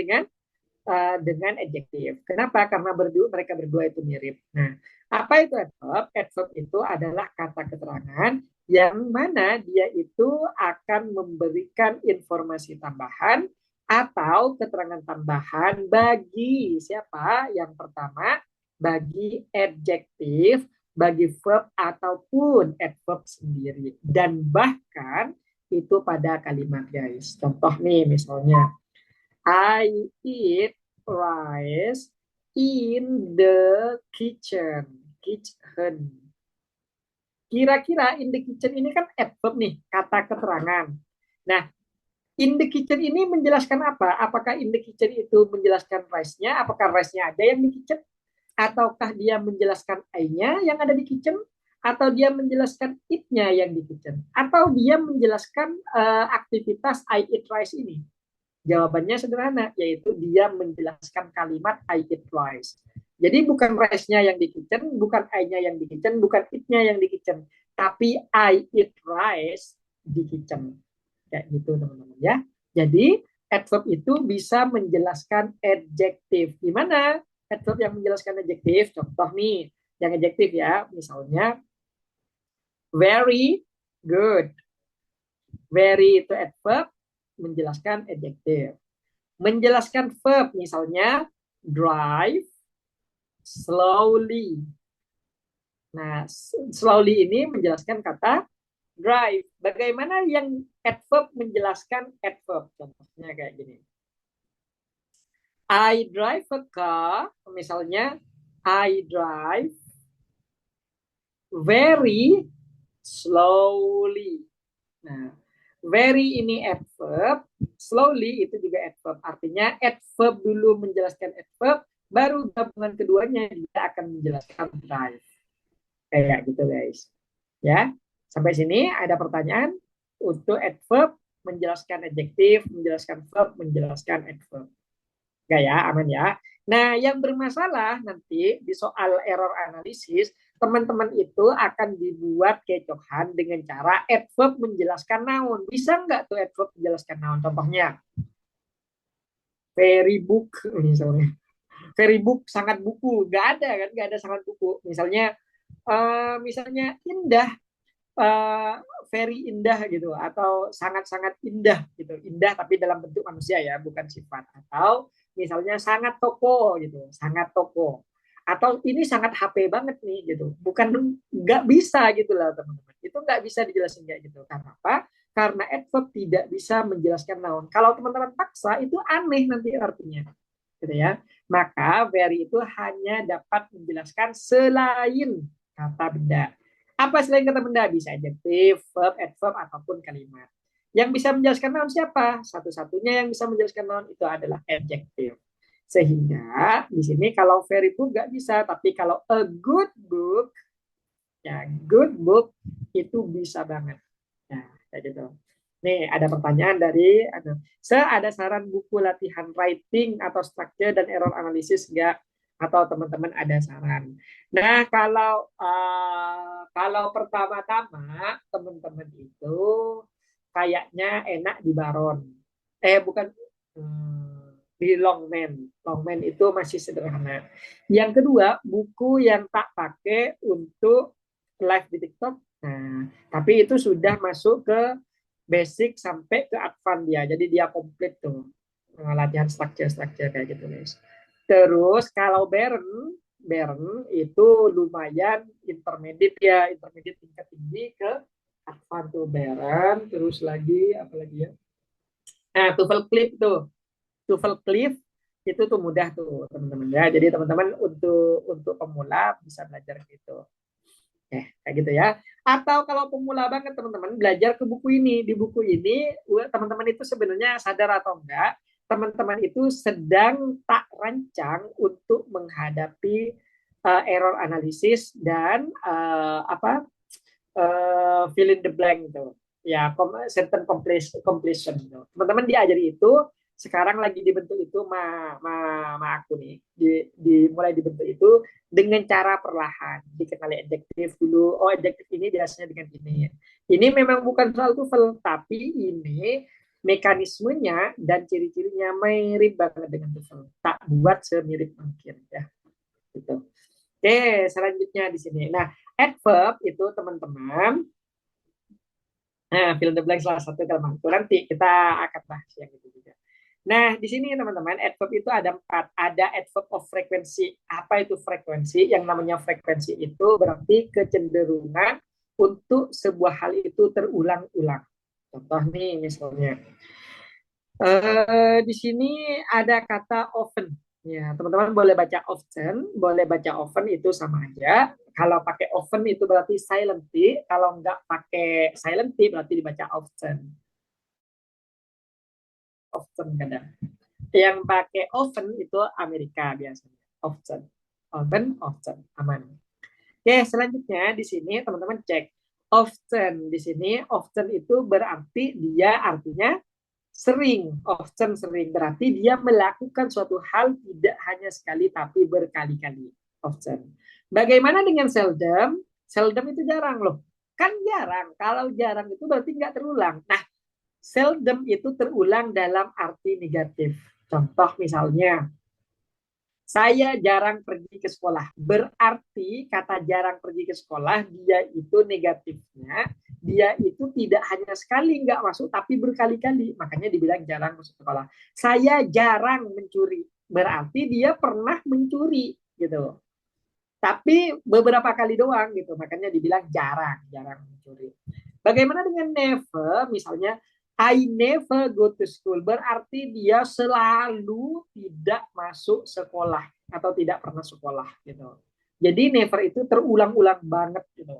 dengan adjektif. Kenapa? Karena mereka berdua itu mirip. Nah, apa itu adverb? Adverb itu adalah kata keterangan yang mana dia itu akan memberikan informasi tambahan atau keterangan tambahan bagi siapa? Yang pertama, bagi adjektif, bagi verb ataupun adverb sendiri. Dan bahkan itu pada kalimat, guys. Contoh nih, misalnya, I eat rice in the kitchen. Kitchen. Kira-kira in the kitchen ini kan adverb nih, kata keterangan. Nah, in the kitchen ini menjelaskan apa? Apakah in the kitchen itu menjelaskan rice-nya? Apakah rice-nya ada yang di kitchen? Ataukah dia menjelaskan I-nya yang ada di kitchen? Atau dia menjelaskan it-nya yang di kitchen? Atau dia menjelaskan aktivitas I eat rice ini? Jawabannya sederhana, yaitu dia menjelaskan kalimat I eat rice. Jadi bukan rice-nya yang di kitchen, bukan I-nya yang di kitchen, bukan it-nya yang di kitchen, tapi I eat rice di kitchen. Kayak gitu teman-teman ya. Jadi adverb itu bisa menjelaskan adjektif. Gimana adverb yang menjelaskan adjektif? Contoh nih, yang adjektif ya, misalnya very good. Very itu adverb, menjelaskan adjektif. Menjelaskan verb, misalnya drive slowly. Nah, slowly ini menjelaskan kata drive. Bagaimana yang adverb menjelaskan adverb? Contohnya kayak gini. I drive a car, misalnya I drive very slowly. Nah, very ini adverb, slowly itu juga adverb. Artinya adverb dulu menjelaskan adverb, baru gabungan keduanya dia akan menjelaskan drive. Kayak gitu guys. Ya, sampai sini ada pertanyaan untuk adverb menjelaskan adjektif, menjelaskan verb, menjelaskan adverb. Gak ya, aman ya. Nah, yang bermasalah nanti di soal error analisis, teman-teman itu akan dibuat kecohan dengan cara adverb menjelaskan noun. Bisa nggak tuh adverb menjelaskan noun? Contohnya, very book misalnya. Very book, sangat buku. Nggak ada kan? Nggak ada sangat buku. Misalnya indah, eh, very indah gitu, atau sangat-sangat indah gitu. Indah tapi dalam bentuk manusia ya, bukan sifat. Atau misalnya sangat toko gitu, sangat toko. Atau ini sangat HP banget nih gitu. Bukan, nggak bisa gitu lah teman-teman. Itu nggak bisa dijelasin kayak gitu. Karena apa? Karena adverb tidak bisa menjelaskan noun. Kalau teman-teman paksa itu aneh nanti artinya, gitu ya. Maka very itu hanya dapat menjelaskan selain kata benda. Apa selain kata benda? Bisa adjektif, verb, adverb, ataupun kalimat. Yang bisa menjelaskan noun siapa? Satu-satunya yang bisa menjelaskan noun itu adalah adjektif. Sehingga di sini kalau very book nggak bisa, tapi kalau a good book, ya good book itu bisa banget. Nah, kayak gitu. Nih, ada pertanyaan dari ada saran buku latihan writing atau structure dan error analysis enggak? Atau teman-teman ada saran? Nah, kalau pertama-tama teman-teman itu kayaknya enak di Baron. Bukan, di Longman. Longman itu masih sederhana. Yang kedua, buku yang tak pakai untuk live di TikTok. Nah, tapi itu sudah masuk ke basic sampai ke advance dia. Jadi dia komplit tuh, latihan structure-structure kayak gitu, guys. Terus kalau Bern, Bern itu lumayan intermediate ya, intermediate tingkat tinggi ke advance tuh Bern. Terus lagi apa lagi ya? Nah, TOEFL Clip tuh. TOEFL Clip itu tuh mudah tuh teman-teman ya. Jadi teman-teman untuk pemula bisa belajar gitu. Kayak gitu ya. Atau kalau pemula banget teman-teman belajar ke buku ini. Di buku ini teman-teman itu sebenarnya sadar atau enggak, teman-teman itu sedang tak rancang untuk menghadapi error analisis dan fill in the blank itu. Ya, certain completion itu. Teman-teman diajari itu, sekarang lagi dibentuk itu ma aku nih, mulai dibentuk itu dengan cara perlahan, dikenali adjektif dulu. Oh, adjektif ini biasanya dengan ini. Ini memang bukan soal TOEFL, tapi ini mekanismenya dan ciri-cirinya mirip banget dengan TOEFL. Tak buat semirip mungkin ya. Gitu. Oke, selanjutnya di sini. Nah, adverb itu teman-teman, nah, fill in the blank salah satu kalimat itu nanti kita akan bahas yang itu juga. Nah, di sini teman-teman, adverb itu ada 4. Ada adverb of frequency. Apa itu frekuensi? Yang namanya frekuensi itu berarti kecenderungan untuk sebuah hal itu terulang-ulang. Contoh nih misalnya, di sini ada kata often. Ya, teman-teman boleh baca often, boleh baca often itu sama aja. Kalau pakai often itu berarti silently, kalau nggak pakai silently berarti dibaca often. Often kadang. Yang pakai often itu Amerika biasanya. Often. Often, often. Aman. Oke, selanjutnya di sini teman-teman cek. Often di sini, often itu berarti dia artinya sering, often sering. Berarti dia melakukan suatu hal tidak hanya sekali tapi berkali-kali. Often. Bagaimana dengan seldom? Seldom itu jarang loh. Kan jarang. Kalau jarang itu berarti nggak terulang. Nah, seldom itu terulang dalam arti negatif. Contoh misalnya, saya jarang pergi ke sekolah. Berarti kata jarang pergi ke sekolah, dia itu negatifnya, dia itu tidak hanya sekali nggak masuk, tapi berkali-kali. Makanya dibilang jarang masuk sekolah. Saya jarang mencuri. Berarti dia pernah mencuri gitu. Tapi beberapa kali doang gitu. Makanya dibilang jarang, jarang mencuri. Bagaimana dengan never? Misalnya, I never go to school. Berarti dia selalu tidak masuk sekolah atau tidak pernah sekolah gitu. Jadi never itu terulang-ulang banget gitu.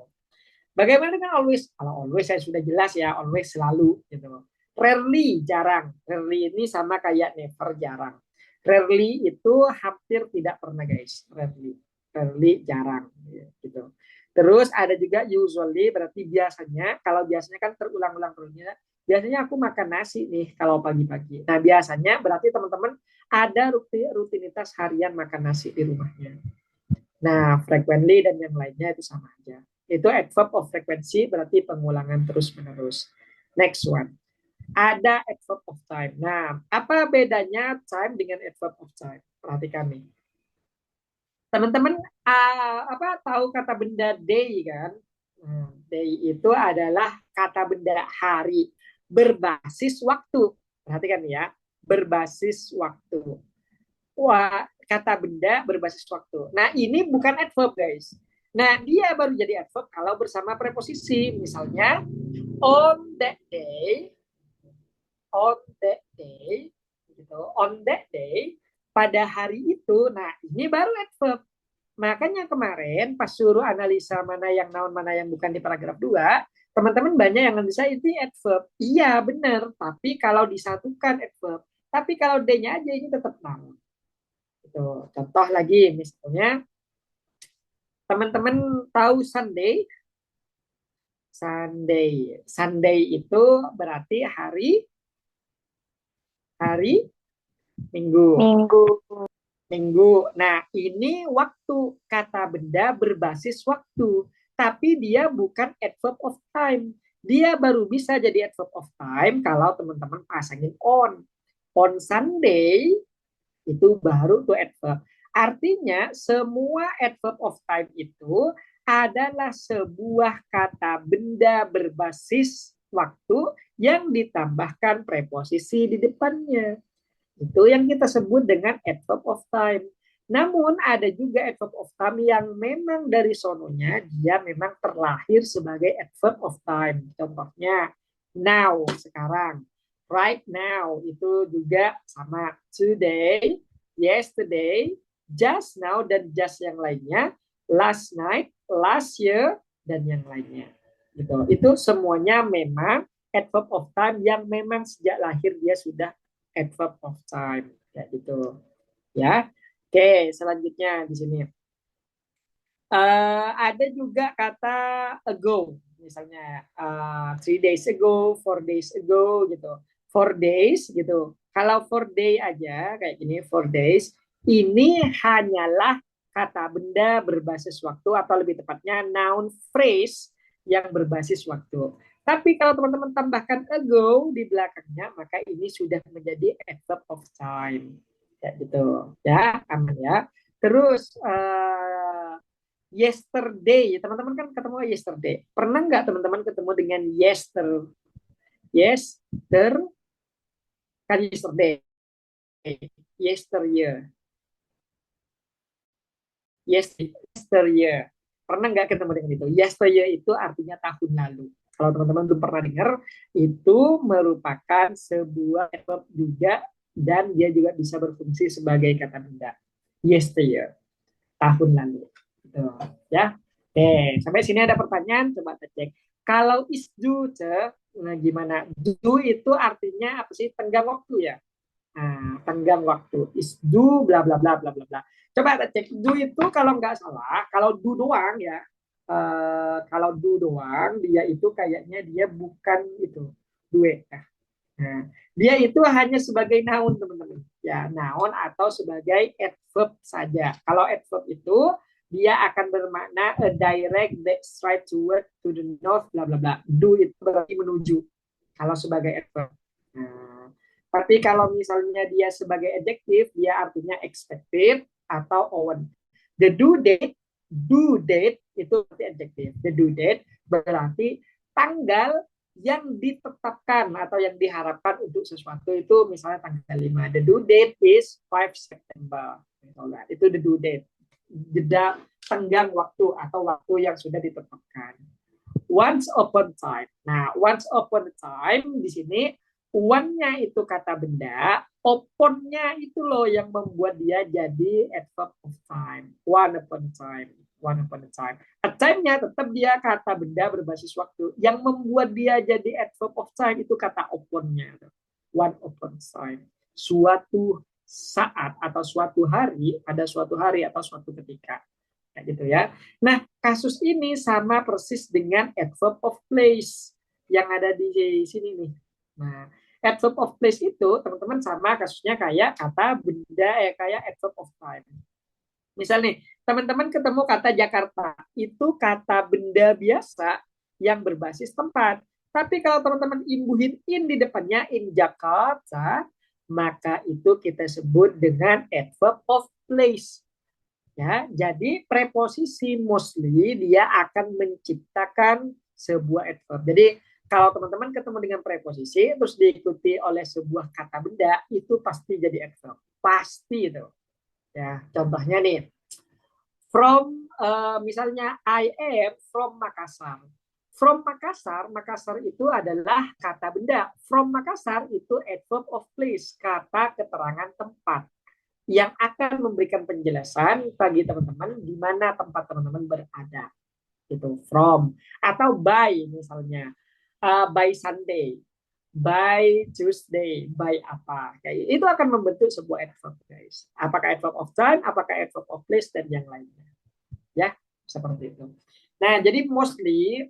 Bagaimana dengan always? Kalau always saya sudah jelas ya, always selalu gitu. Rarely jarang. Rarely ini sama kayak never jarang. Rarely itu hampir tidak pernah guys. Rarely. Rarely jarang gitu. Terus ada juga usually berarti biasanya. Kalau biasanya kan terulang-ulang terusnya. Biasanya aku makan nasi nih kalau pagi-pagi. Nah biasanya berarti teman-teman ada rutinitas harian makan nasi di rumahnya. Nah, frequently dan yang lainnya itu sama aja. Itu adverb of frequency berarti pengulangan terus-menerus. Next one. Ada adverb of time. Nah, apa bedanya time dengan adverb of time? Perhatikan nih. Teman-teman apa tahu kata benda day kan? Day itu adalah kata benda hari berbasis waktu. Perhatikan ya, berbasis waktu. Wah, kata benda berbasis waktu. Nah, ini bukan adverb, guys. Nah, dia baru jadi adverb kalau bersama preposisi. Misalnya, on that day, on that day, gitu. On that day, pada hari itu. Nah, ini baru adverb. Makanya kemarin pas suruh analisa mana yang noun, mana yang bukan di paragraf 2, teman-teman banyak yang bisa itu adverb. Iya, benar. Tapi kalau disatukan adverb. Tapi kalau D-nya aja ini tetap noun. Itu. Contoh lagi, misalnya teman-teman tahu Sunday? Sunday. Sunday itu berarti hari hari Minggu. Minggu. Minggu. Nah, ini waktu, kata benda berbasis waktu, tapi dia bukan adverb of time. Dia baru bisa jadi adverb of time kalau teman-teman pasangin on. On Sunday itu baru tuh adverb. Artinya semua adverb of time itu adalah sebuah kata benda berbasis waktu yang ditambahkan preposisi di depannya. Itu yang kita sebut dengan adverb of time. Namun ada juga adverb of time yang memang dari sononya dia memang terlahir sebagai adverb of time. Contohnya now, sekarang. Right now itu juga sama. Today, yesterday, just now, dan just yang lainnya. Last night, last year, dan yang lainnya. Gitu. Itu semuanya memang adverb of time yang memang sejak lahir dia sudah adverb of time, kayak gitu ya. Oke, selanjutnya di sini ada juga kata ago, misalnya 3 days ago, 4 days ago gitu, 4 days gitu. Kalau 4 day aja kayak gini, 4 days ini hanyalah kata benda berbasis waktu, atau lebih tepatnya noun phrase yang berbasis waktu. Tapi kalau teman-teman tambahkan ago di belakangnya, maka ini sudah menjadi adverb of time. Kayak gitu. Ya, aman ya. Terus yesterday, teman-teman kan ketemu yesterday. Pernah nggak teman-teman ketemu dengan yester kan yesterday, yesteryear, yesteryear. Pernah nggak ketemu dengan itu? Yesteryear itu artinya tahun lalu. Kalau teman-teman belum pernah dengar, itu merupakan sebuah verb juga, dan dia juga bisa berfungsi sebagai kata benda. Yesteryear, tahun lalu. Gitu, ya. Oke, sampai sini ada pertanyaan, coba kita cek. Kalau is do, nah gimana? Do itu artinya apa sih? Tenggang waktu ya. Nah, tenggang waktu. Is do bla bla bla bla bla bla. Coba kita cek. Do itu kalau nggak salah, kalau do doang ya. Kalau do doang, dia itu kayaknya dia bukan itu. Due. Nah, dia itu hanya sebagai noun, teman-teman. Ya, noun atau sebagai adverb saja. Kalau adverb itu dia akan bermakna a direct that straight toward to the north, bla bla bla. Do itu berarti menuju. Kalau sebagai adverb. Nah, tapi kalau misalnya dia sebagai adjective, dia artinya expected atau own. The due date itu berarti adjective. The due date berarti tanggal yang ditetapkan atau yang diharapkan untuk sesuatu, itu misalnya tanggal 5. The due date is 5 September. Itu the due date. Jeda tenggang waktu atau waktu yang sudah ditetapkan. Once upon time. Nah, once upon a time di sini one-nya itu kata benda, upon-nya itu loh yang membuat dia jadi adverb of time. One upon time. One upon a time. A time-nya tetap dia kata benda berbasis waktu. Yang membuat dia jadi adverb of time itu kata upon-nya. One upon time. Suatu saat atau suatu hari, pada suatu hari atau suatu ketika. Kayak gitu ya. Nah, kasus ini sama persis dengan adverb of place yang ada di sini nih. Nah, adverb of place itu teman-teman sama kasusnya kayak kata benda, kayak adverb of time. Misal nih, teman-teman ketemu kata Jakarta, itu kata benda biasa yang berbasis tempat. Tapi kalau teman-teman imbuhin in di depannya, in Jakarta, maka itu kita sebut dengan adverb of place. Ya, jadi preposisi mostly dia akan menciptakan sebuah adverb. Jadi kalau teman-teman ketemu dengan preposisi terus diikuti oleh sebuah kata benda, itu pasti jadi adverb. Pasti itu. Ya, contohnya nih, from misalnya I am from Makassar. From Makassar, Makassar itu adalah kata benda. From Makassar itu adverb of place, kata keterangan tempat yang akan memberikan penjelasan bagi teman-teman di mana tempat teman-teman berada. Itu from atau by misalnya by Sunday, by Tuesday, by apa. Kayak itu akan membentuk sebuah adverb, guys. Apakah adverb of time, apakah adverb of place dan yang lainnya. Ya, seperti itu. Nah, jadi mostly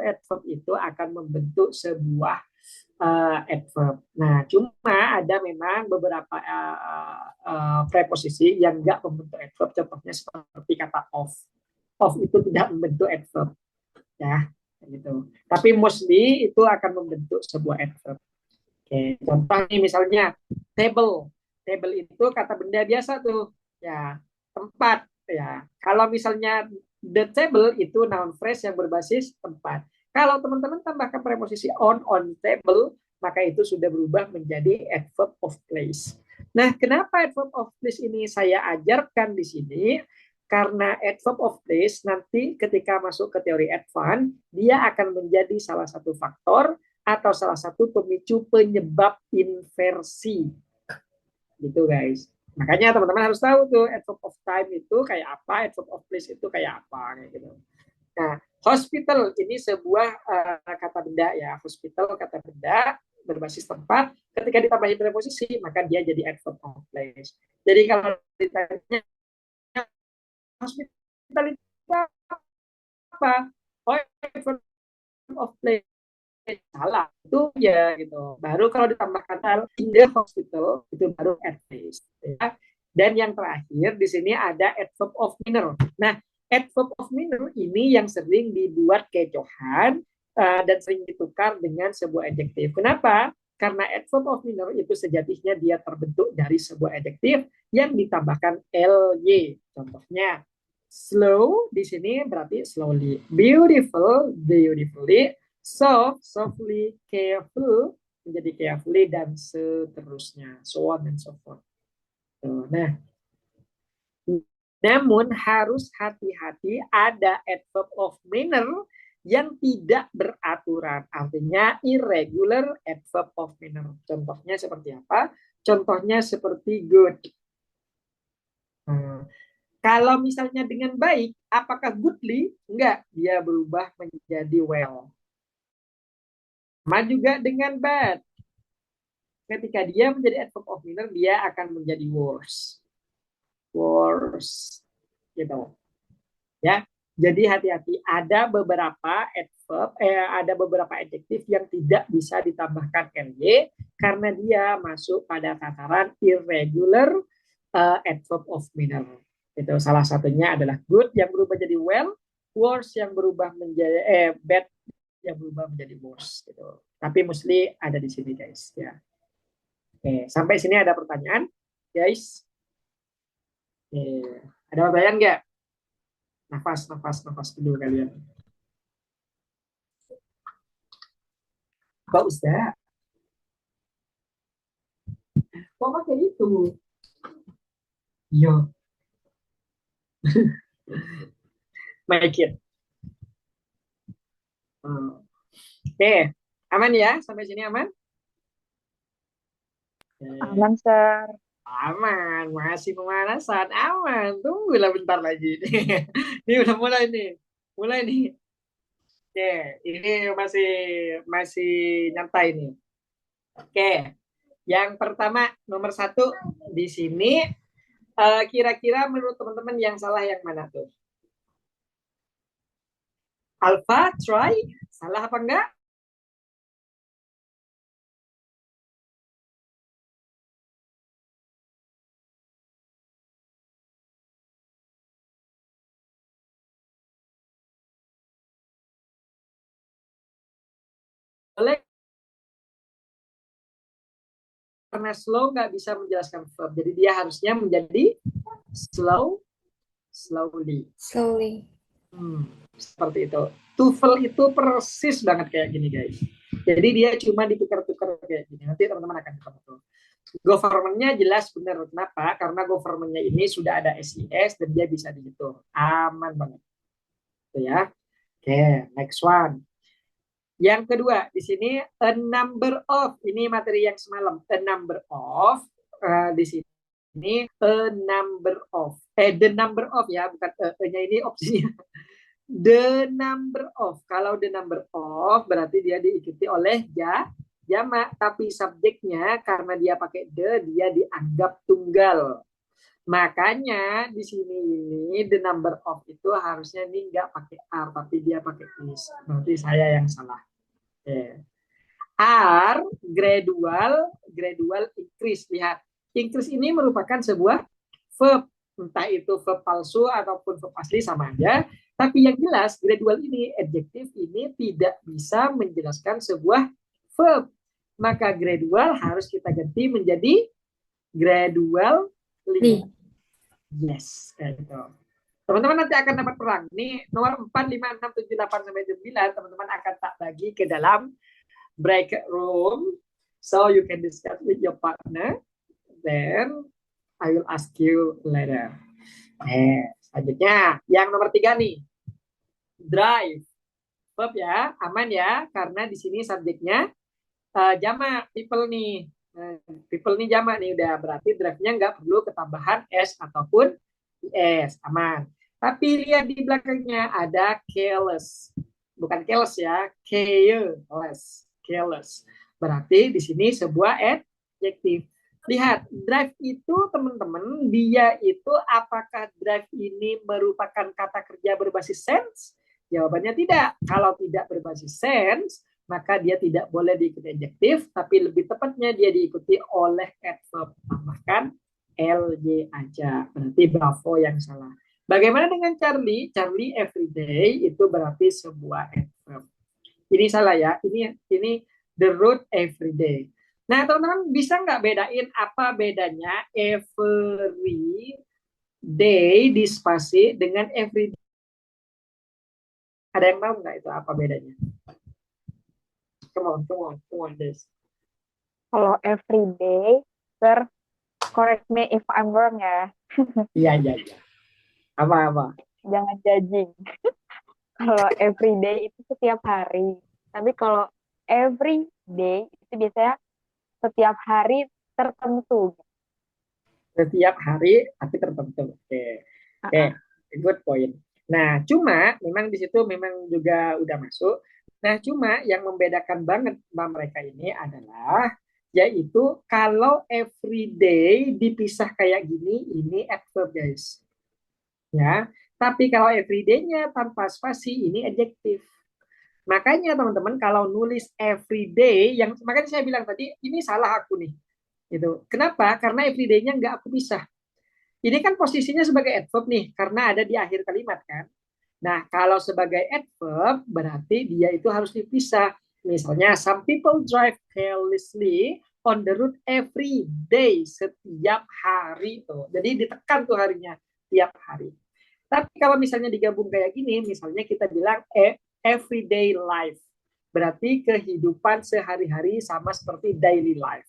adverb itu akan membentuk sebuah adverb. Nah, cuma ada memang beberapa preposisi yang enggak membentuk adverb. Contohnya seperti kata of. Of itu tidak membentuk adverb, ya, gitu. Tapi mostly itu akan membentuk sebuah adverb. Oke, contoh ini misalnya table. Table itu kata benda biasa tuh, ya, tempat, ya. Kalau misalnya the table itu noun phrase yang berbasis tempat. Kalau teman-teman tambahkan preposisi on table, maka itu sudah berubah menjadi adverb of place. Nah, kenapa adverb of place ini saya ajarkan di sini? Karena adverb of place nanti ketika masuk ke teori advance, dia akan menjadi salah satu faktor atau salah satu pemicu penyebab inversi, gitu guys. Makanya teman-teman harus tahu tuh adverb of time itu kayak apa, adverb of place itu kayak apa, kayak gitu. Nah, hospital ini sebuah kata benda, ya, hospital kata benda berbasis tempat. Ketika ditambahi preposisi maka dia jadi adverb of place. Jadi kalau ditanya hospital itu apa? Oh, adverb of place. Salah itu ya gitu. Baru kalau ditambahkan in the hospital itu baru adverb, ya. Dan yang terakhir di sini ada adverb of manner. Nah, adverb of manner ini yang sering dibuat kecohan dan sering ditukar dengan sebuah adjektif. Kenapa? Karena adverb of manner itu sejatinya dia terbentuk dari sebuah adjektif yang ditambahkan ly. Contohnya slow di sini berarti slowly, beautiful, beautifully, soft, softly, careful, menjadi carefully, dan seterusnya. So on and so forth. Nah, namun harus hati-hati ada adverb of manner yang tidak beraturan. Artinya irregular adverb of manner. Contohnya seperti apa? Contohnya seperti good. Kalau misalnya dengan baik, apakah goodly? Enggak, dia berubah menjadi well. Sama juga dengan bad. Ketika dia menjadi adverb of manner, dia akan menjadi worse. Worse. Gitu. Ya. Jadi hati-hati, ada beberapa adverb, ada beberapa adjektif yang tidak bisa ditambahkan ly karena dia masuk pada tataran irregular adverb of manner. Itu salah satunya adalah good yang berubah jadi well, worse yang berubah menjadi bad yang berubah menjadi worse. Gitu. Tapi mostly ada di sini guys. Ya. Oke, sampai sini ada pertanyaan, guys? Oke, ada pertanyaan nggak? Nafas dulu kalian. Kok Ustaz? Kok pakai itu? Iya, make it. Oke, aman ya? Sampai sini aman? Oke. Aman, Sir. Aman, masih pemanasan, aman. Tunggulah bentar lagi. Ini udah mulai nih. Mulai nih. Oke, ini masih masih nyantai nih. Oke, yang pertama nomor satu di sini kira-kira menurut teman-teman yang salah yang mana tuh? Alpha, try, salah apa enggak? boleh, karena slow nggak bisa menjelaskan verb. Jadi dia harusnya menjadi slowly. Slowly. Seperti itu. TOEFL itu persis banget kayak gini guys. Jadi dia cuma ditukar-tukar kayak gini. Nanti teman-teman akan ketemu. Government-nya jelas benar. Kenapa? Karena government-nya ini sudah ada SIS dan dia bisa dihitung. Aman banget. Itu ya. Oke, next one. Yang kedua, di sini a number of. Ini materi yang semalam. A number of. Di sini a number of. The number of ya, bukan nya ini opsinya. The number of. Kalau the number of berarti dia diikuti oleh jamak, tapi subjeknya karena dia pakai the, dia dianggap tunggal. Makanya di sini ini the number of itu harusnya ini nggak pakai are, tapi dia pakai is. Berarti saya yang salah. Okay. Are gradual increase. Lihat, increase ini merupakan sebuah verb, entah itu verb palsu ataupun verb asli sama aja. Tapi yang jelas gradual ini, adjektif ini tidak bisa menjelaskan sebuah verb. Maka gradual harus kita ganti menjadi gradually. Yes, kayak gitu. Teman-teman nanti akan dapat perang. Ini nomor 4, 5, 6, 7, 8, sampai 9. Teman-teman akan tak bagi ke dalam break room. So you can discuss with your partner. Then I will ask you later. Selanjutnya, yang nomor 3 nih. Drive. Verb ya, aman ya. Karena di sini subjeknya jamak, people nih. People nih jamak nih. Udah berarti drive-nya nggak perlu ketambahan S ataupun IS. Aman. Tapi lihat di belakangnya ada careless. Bukan careless ya, careless. Berarti di sini sebuah adjektif. Lihat, drive itu teman-teman, dia itu apakah drive ini merupakan kata kerja berbasis sense? Jawabannya tidak. Kalau tidak berbasis sense, maka dia tidak boleh diikuti adjektif, tapi lebih tepatnya dia diikuti oleh adverb. Tambahkan LY aja. Berarti bravo yang salah. Bagaimana dengan Charlie? Charlie everyday itu berarti sebuah adverb. Ini salah ya. Ini the road everyday. Nah, teman-teman bisa nggak bedain apa bedanya every day di spasi dengan every day? Ada yang tahu nggak itu apa bedanya? Come on, this. Kalau everyday, correct me if I'm wrong ya. Iya. Apa? Jangan judging. Kalau everyday itu setiap hari. Tapi kalau everyday itu biasanya setiap hari tertentu. Setiap hari tapi tertentu. Oke. Good point. Nah, cuma memang di situ memang juga udah masuk. Nah, cuma yang membedakan banget mereka ini adalah yaitu kalau everyday dipisah kayak gini, ini adverb guys. Ya, tapi kalau everyday-nya tanpa spasi, ini adjektif. Makanya teman-teman kalau nulis everyday, makanya saya bilang tadi ini salah aku nih. Gitu. Kenapa? Karena everyday-nya nggak aku pisah. Ini kan posisinya sebagai adverb nih, karena ada di akhir kalimat kan. Nah, kalau sebagai adverb, berarti dia itu harus dipisah. Misalnya, some people drive carelessly on the road every day, setiap hari. Tuh. Jadi ditekan tuh harinya, tiap hari. Tapi kalau misalnya digabung kayak gini, misalnya kita bilang everyday life. Berarti kehidupan sehari-hari sama seperti daily life.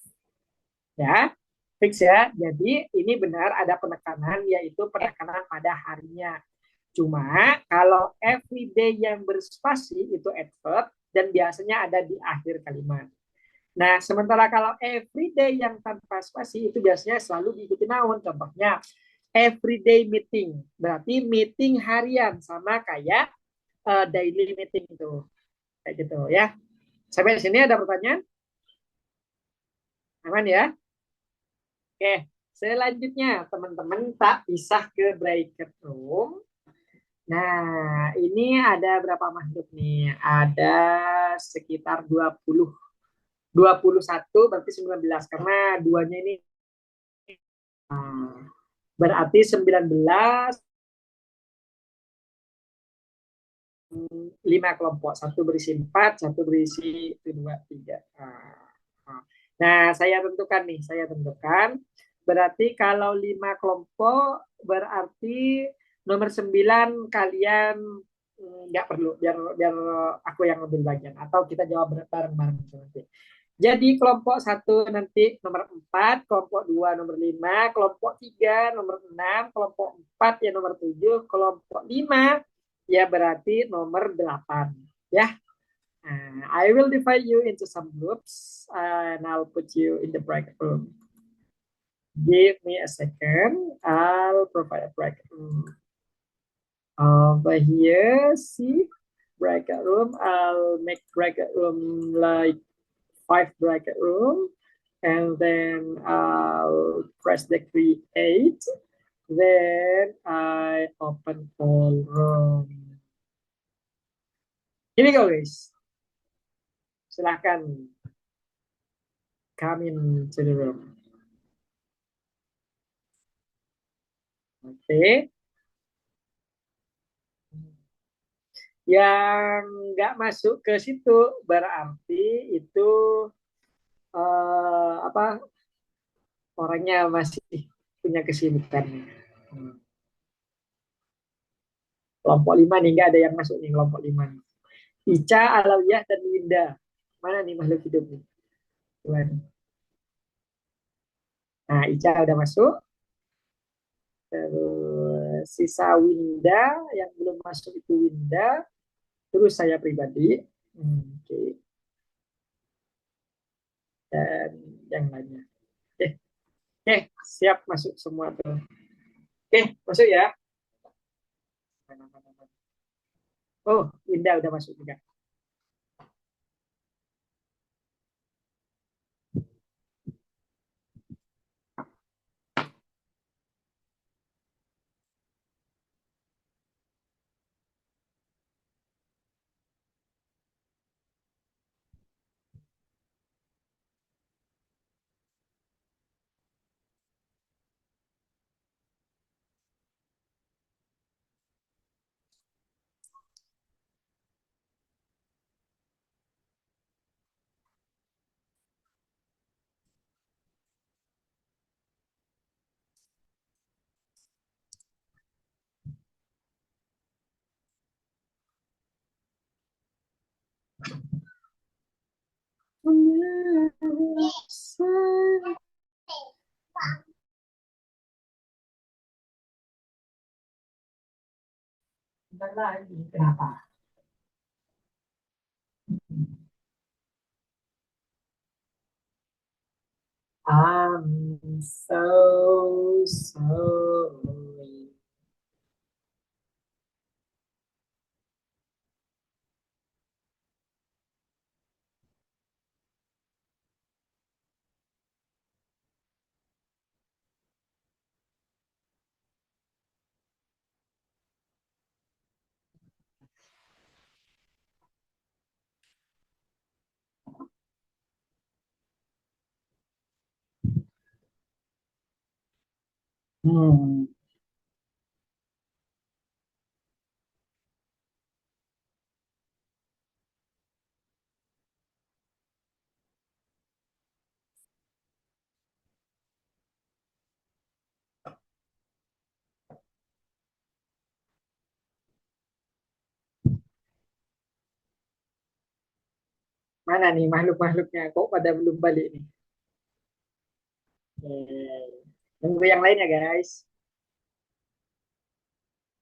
Ya, fix ya. Jadi ini benar ada penekanan, yaitu penekanan pada harinya. Cuma kalau everyday yang berspasi itu adverb dan biasanya ada di akhir kalimat. Nah, sementara kalau everyday yang tanpa spasi itu biasanya selalu diikuti noun. Contohnya everyday meeting. Berarti meeting harian sama kayak daily meeting itu. Kayak gitu ya. Sampai sini ada pertanyaan? Aman ya? Oke, selanjutnya teman-teman tak pisah ke bracket room. Nah, ini ada berapa makhluk nih? Ada sekitar 20. 21 berarti 19 karena duanya ini berarti 19 5 kelompok, satu berisi 4, satu berisi 1, 2, 3. Nah, saya tentukan nih, saya tentukan. Berarti kalau 5 kelompok, berarti nomor 9 kalian nggak perlu, biar biar aku yang ambil bagian. Atau kita jawab bareng-bareng nanti. Jadi kelompok satu nanti nomor 4, kelompok 2 nomor 5, kelompok 3 nomor 6, kelompok 4 ya nomor 7, kelompok 5 ya berarti nomor 8. Ya, I will divide you into some groups and I'll put you in the bracket room. Give me a second. I'll provide a bracket room. Over here, see bracket room. I'll make bracket room like 5 bracket room, and then I'll press the create. Then I open all room. Here we go, guys. Silahkan come into the room. Oke. Yang nggak masuk ke situ berarti itu apa, orangnya masih punya kesibukan. Kelompok 5 nih, nggak ada yang masuk nih kelompok 5 nih. Ica, Alawiyah, dan Winda. Mana nih makhluk hidup nih? Tuhan. Nah, Ica udah masuk. Terus sisa Winda, yang belum masuk itu Winda. Terus saya pribadi. Oke. Dan yang lainnya. Oke, siap masuk semua tuh. Oke, masuk ya. Oh, Winda udah masuk juga. Bentar lagi. Kenapa? I'm so sorry. Hmm. Mana nih makhluk-makhluknya? Kok pada belum balik nih? Tunggu yang lain ya, guys.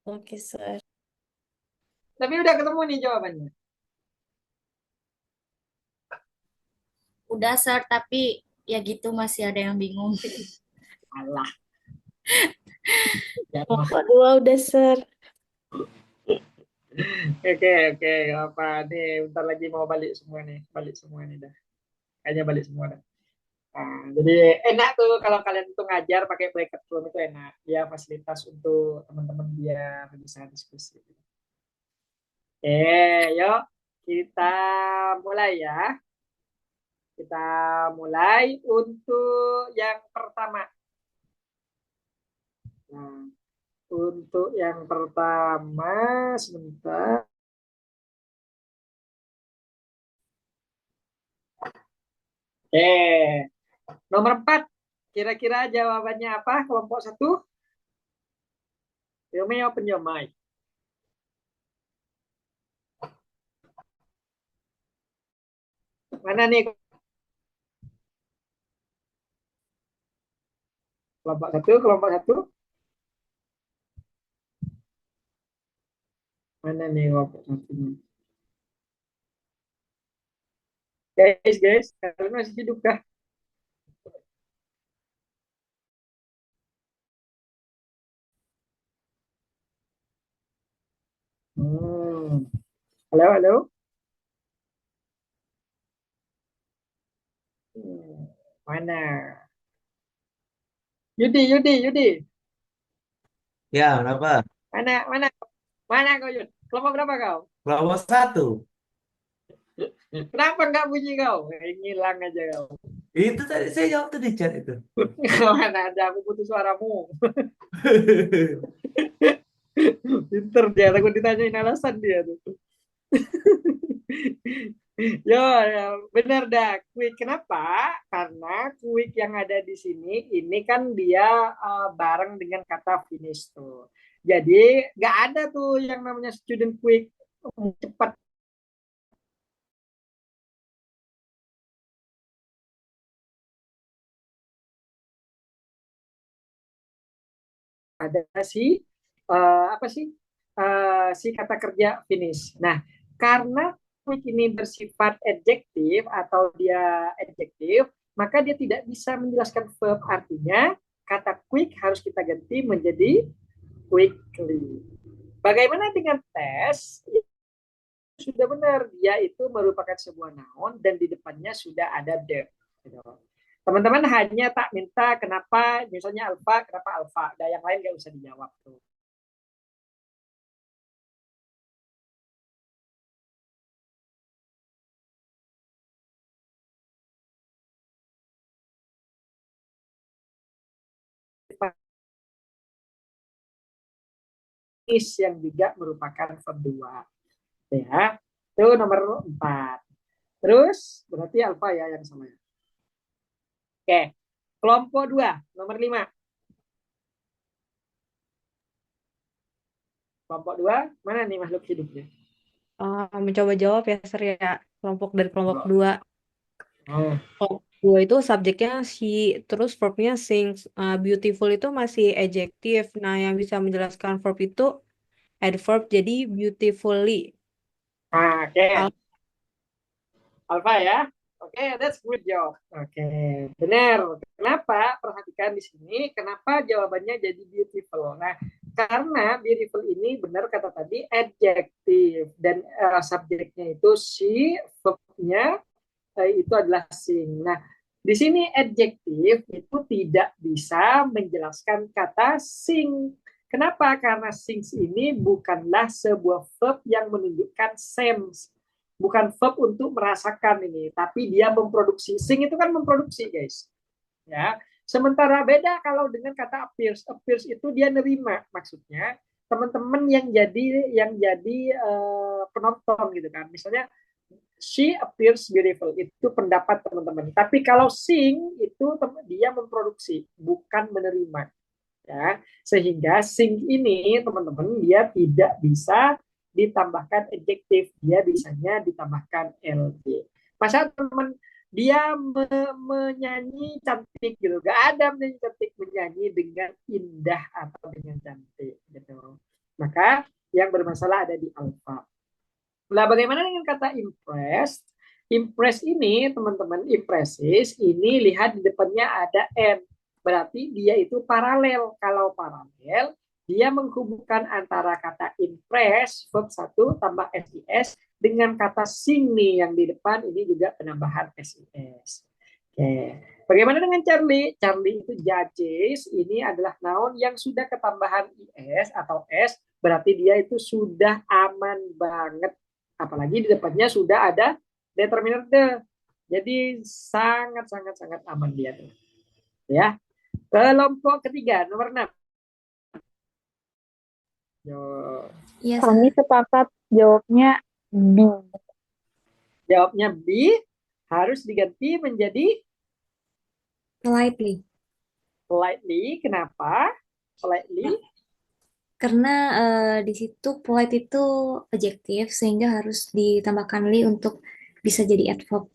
Oke, Sir. Tapi udah ketemu nih jawabannya. Udah, Sir, tapi ya gitu masih ada yang bingung. Alah. Ya, Kelompok dua udah, Sir. oke, oke. Apa nih? Bentar lagi mau balik semua nih. Balik semua nih dah. Kayaknya balik semua dah. Nah, jadi enak tuh kalau kalian tuh ngajar pakai bracket room itu enak. Ya fasilitas untuk teman-teman biar bisa diskusi. Yuk kita mulai ya. Kita mulai untuk yang pertama. Nah, untuk yang pertama sebentar. Oke. Nomor 4. Kira-kira jawabannya apa? Kelompok 1. You may open your mic. Mana nih kelompok 1? Kelompok 1. Mana nih kelompok 1? Guys, kalian masih hidup kah? Hmm. Halo, halo. Mana? Yudi. Ya, kenapa? Mana, mana, mana kau Yud? Kelompok berapa kau? Kelompok satu. Kenapa nggak bunyi kau? Ngilang aja kau. Itu tadi saya jawab tuh di chat itu. Mana ada, aku putus suaramu. Pinter dia, takut ditanyain alasan dia tuh. Ya, benar dah. Quick kenapa? Karena quick yang ada di sini ini kan dia bareng dengan kata finish tuh. Jadi nggak ada tuh yang namanya student quick cepat. Ada si apa sih si kata kerja finish. Nah, karena quick ini bersifat adjektif atau dia adjektif, maka dia tidak bisa menjelaskan verb. Artinya kata quick harus kita ganti menjadi quickly. Bagaimana dengan tes? Sudah benar, dia itu merupakan sebuah noun dan di depannya sudah ada the. Teman-teman hanya tak minta kenapa, misalnya alfa, kenapa alfa. Dan yang lain nggak usah dijawab tuh. Yang juga merupakan verb 2. Ya, itu nomor 4. Terus berarti alfa ya yang sama. Oke, kelompok 2, nomor 5. Kelompok 2, mana nih makhluk hidupnya? Mencoba jawab ya, Sir ya. Dari kelompok 2. Oh. Kelompok 2 itu subjeknya she, terus verbnya sings. Beautiful itu masih adjektif. Nah, yang bisa menjelaskan verb itu adverb, jadi beautifully. Oke. Al- Alfa ya. Oke, that's good job. Oke, benar. Kenapa? Perhatikan di sini. Kenapa jawabannya jadi beautiful? Nah, karena beautiful ini benar kata tadi adjektif dan subjeknya itu she, verbnya itu adalah sing. Nah, di sini adjektif itu tidak bisa menjelaskan kata sing. Kenapa? Karena sings ini bukanlah sebuah verb yang menunjukkan sense. Bukan verb untuk merasakan ini, tapi dia memproduksi. Sing itu kan memproduksi, guys. Ya. Sementara beda kalau dengan kata appears. Appears itu dia nerima, maksudnya teman-teman yang jadi penonton gitu kan. Misalnya she appears beautiful, itu pendapat teman-teman. Tapi kalau sing itu dia memproduksi, bukan menerima. Ya, sehingga sing ini teman-teman dia tidak bisa ditambahkan adjektif, dia bisanya ditambahkan ld. Masa teman dia menyanyi cantik gitu, gak ada menyanyi cantik, menyanyi dengan indah atau dengan cantik gitu. Maka yang bermasalah ada di alfa. Nah, bagaimana dengan kata impressed? Impress ini, teman-teman, impresses ini lihat di depannya ada n. Berarti dia itu paralel. Kalau paralel, dia menghubungkan antara kata impress, verb 1 tambah sis, dengan kata sing nih yang di depan ini juga penambahan sis. Oke. Bagaimana dengan Charlie? Charlie itu judges, ini adalah noun yang sudah ketambahan is atau s, berarti dia itu sudah aman banget. Apalagi di depannya sudah ada determiner the. Jadi sangat aman dia tuh. Ya. Kelompok ketiga, nomor 6. Yo. Iya, Kami sepakat jawabnya B. Jawabnya B. Harus diganti menjadi politely. politely. Kenapa? Politely. Karena di situ polite itu adjektif sehingga harus ditambahkan li untuk bisa jadi adverb.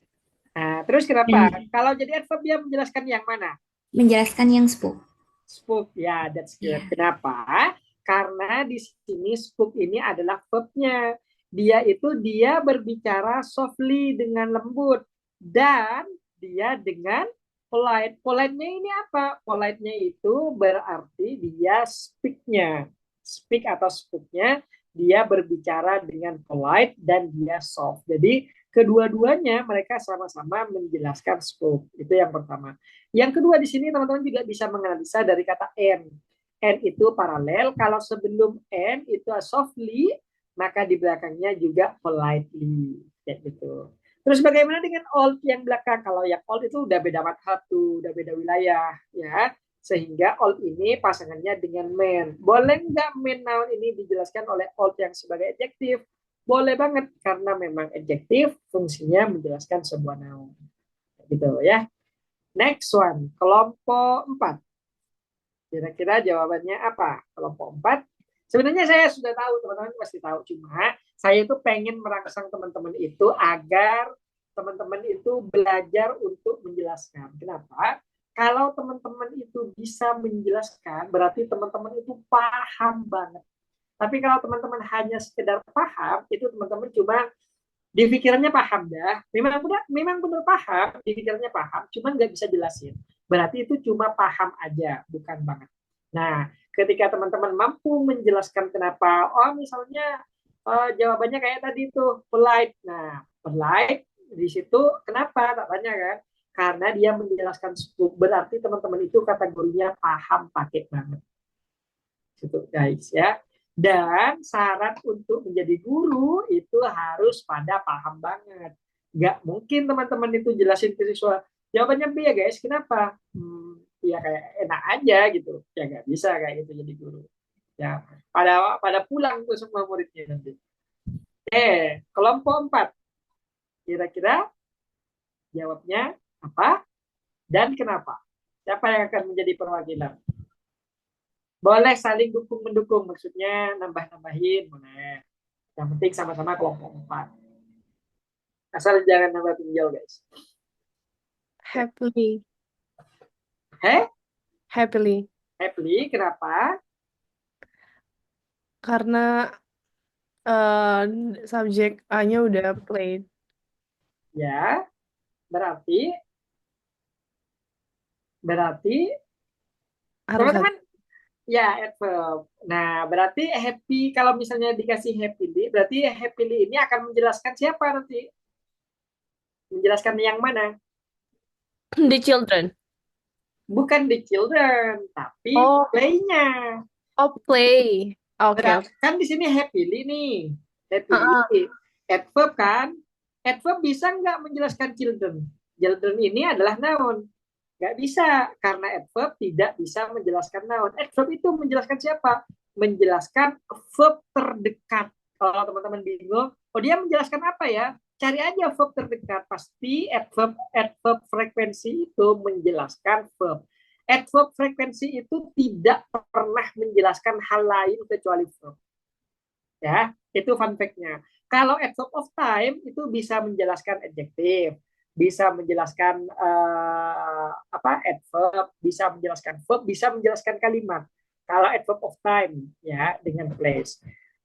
Nah, terus kenapa? Kalau jadi adverb dia menjelaskan yang mana? Menjelaskan yang spoke. Spoke, ya, that's good. Ya. Kenapa? Karena di sini spoke ini adalah verbnya. Dia berbicara softly dengan lembut dan dia dengan polite. Polite-nya ini apa? Polite-nya itu berarti dia speak-nya. Speak atau spoke-nya dia berbicara dengan polite dan dia soft. Jadi kedua-duanya mereka sama-sama menjelaskan spoke. Itu yang pertama. Yang kedua di sini teman-teman juga bisa menganalisa dari kata and. And itu paralel. Kalau sebelum and itu softly, maka di belakangnya juga politely. Kayak gitu. Terus bagaimana dengan old yang belakang? Kalau yang old itu udah beda madhab tuh, udah beda wilayah, ya. Sehingga old ini pasangannya dengan man. Boleh nggak man noun ini dijelaskan oleh old yang sebagai adjektif? Boleh banget, karena memang adjektif fungsinya menjelaskan sebuah noun. Gitu ya. Next one, kelompok 4. Kira-kira jawabannya apa? Kelompok 4. Sebenarnya saya sudah tahu, teman-teman pasti tahu. Cuma saya itu pengen merangsang teman-teman itu agar teman-teman itu belajar untuk menjelaskan. Kenapa? Kalau teman-teman itu bisa menjelaskan, berarti teman-teman itu paham banget. Tapi kalau teman-teman hanya sekedar paham, itu teman-teman cuma di pikirannya paham dah. Memang benar paham, di pikirannya paham, cuma nggak bisa jelasin. Berarti itu cuma paham aja, bukan banget. Nah, ketika teman-teman mampu menjelaskan kenapa, misalnya jawabannya kayak tadi tuh, polite. Nah, polite di situ kenapa? Tak tanya kan? Karena dia menjelaskan spoke, berarti teman-teman itu kategorinya paham pakai banget. Gitu guys ya. Dan syarat untuk menjadi guru itu harus pada paham banget. Nggak mungkin teman-teman itu jelasin ke siswa, jawabannya B ya guys, kenapa? Ya kayak enak aja gitu. Ya nggak bisa kayak gitu jadi guru. Ya, pada pulang tuh semua muridnya nanti. Kelompok 4. Kira-kira jawabnya apa dan kenapa? Siapa yang akan menjadi perwakilan? Boleh saling dukung-mendukung, maksudnya nambah-nambahin, boleh. Yang penting sama-sama kelompok 4. Asal jangan nambah pinjol, guys. Happily. Happily, kenapa? Karena subjek A-nya udah played. Ya, berarti Harus teman-teman ya adverb. Nah, berarti happy, kalau misalnya dikasih happily, berarti happily ini akan menjelaskan siapa nanti? Menjelaskan yang mana? the children. Bukan the children, tapi Oh. play-nya. Oh, play. Oke. Kan di sini happily nih. Happily. Adverb kan? Adverb bisa nggak menjelaskan children? Children ini adalah noun. Nggak bisa, karena adverb tidak bisa menjelaskan noun. Adverb itu menjelaskan siapa? Menjelaskan verb terdekat. Kalau teman-teman bingung, dia menjelaskan apa ya? Cari aja verb terdekat. Pasti adverb frekuensi itu menjelaskan verb. Adverb frekuensi itu tidak pernah menjelaskan hal lain kecuali verb. Ya, itu fun fact-nya. Kalau adverb of time itu bisa menjelaskan adjektif, bisa menjelaskan adverb, bisa menjelaskan verb, bisa menjelaskan kalimat. Kalau adverb of time ya dengan place.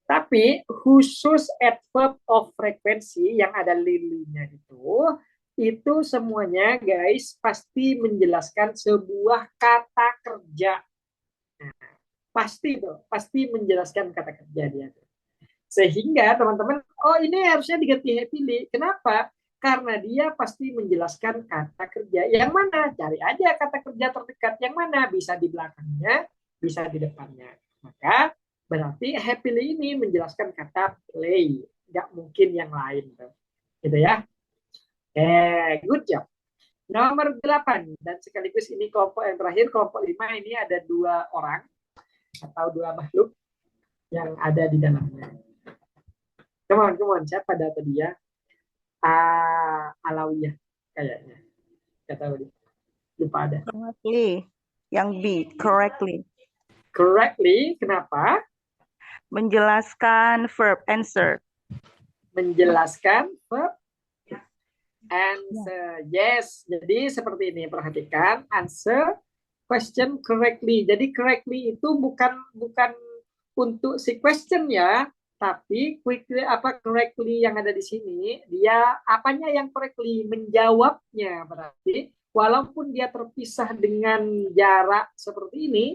Tapi khusus adverb of frequency yang ada lilinya itu semuanya guys pasti menjelaskan sebuah kata kerja. Nah, pasti menjelaskan kata kerja dia. Sehingga teman-teman, ini harusnya diganti happily. Kenapa? Karena dia pasti menjelaskan kata kerja. Yang mana? Cari aja kata kerja terdekat. Yang mana? Bisa di belakangnya, bisa di depannya. Maka berarti happily ini menjelaskan kata play. Nggak mungkin yang lain. Gitu ya. Good job. Nomor 8. Dan sekaligus ini kelompok yang terakhir, kelompok 5 ini ada 2 orang atau 2 makhluk yang ada di dalamnya. Come on. Siapa data dia? Alawiyah. kayaknya. Nggak tahu deh. Lupa ada. Correctly. Yang B, correctly. Correctly, kenapa? Menjelaskan verb answer. Menjelaskan verb answer. Yes, jadi seperti ini, perhatikan, answer question correctly. Jadi correctly itu bukan untuk si question ya, tapi correctly yang ada di sini, dia apanya yang correctly, menjawabnya. Berarti walaupun dia terpisah dengan jarak seperti ini,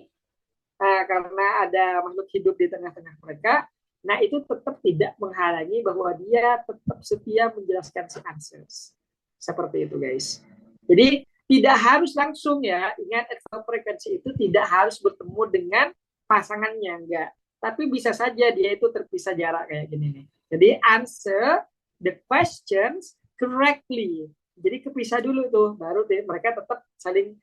karena ada makhluk hidup di tengah-tengah mereka, nah itu tetap tidak menghalangi bahwa dia tetap setia menjelaskan si answers. Seperti itu guys. Jadi tidak harus langsung ya, ingat adverb frequency itu tidak harus bertemu dengan pasangannya, enggak. Tapi bisa saja dia itu terpisah jarak kayak gini nih. Jadi answer the questions correctly. Jadi kepisah dulu tuh, baru deh mereka tetap saling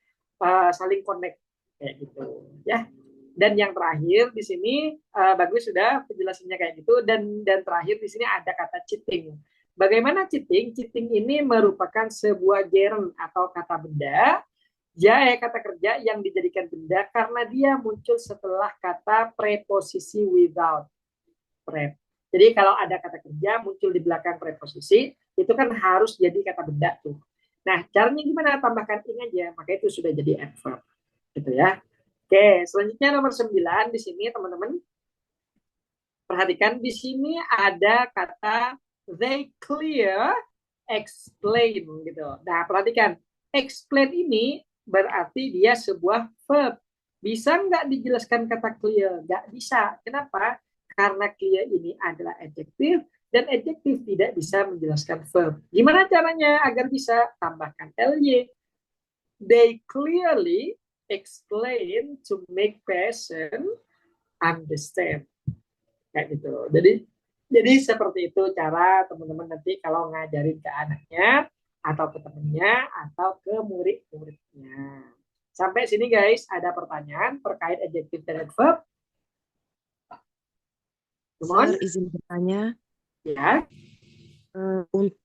connect kayak gitu ya. Dan yang terakhir di sini bagus sudah penjelasannya kayak gitu, dan terakhir di sini ada kata cheating. Bagaimana cheating? Cheating ini merupakan sebuah gerund atau kata benda, kata kerja yang dijadikan benda karena dia muncul setelah kata preposisi without. Jadi kalau ada kata kerja muncul di belakang preposisi, itu kan harus jadi kata benda tuh. Nah, caranya gimana? Tambahkan ing aja, maka itu sudah jadi adverb. Gitu ya. Oke, selanjutnya nomor 9 di sini teman-teman. Perhatikan di sini ada kata they clear, explain gitu. Nah, perhatikan. Explain ini berarti dia sebuah verb. Bisa nggak dijelaskan kata clear? Nggak bisa. Kenapa? Karena clear ini adalah adjektif dan adjektif tidak bisa menjelaskan verb. Gimana caranya agar bisa? Tambahkan ly. They clearly explain to make person understand. Kayak gitu. Jadi seperti itu cara teman-teman nanti kalau ngajarin ke anaknya atau ke temennya atau ke murid-muridnya. Sampai sini guys, ada pertanyaan terkait adjektif dan adverb? Sir, izin bertanya. Ya.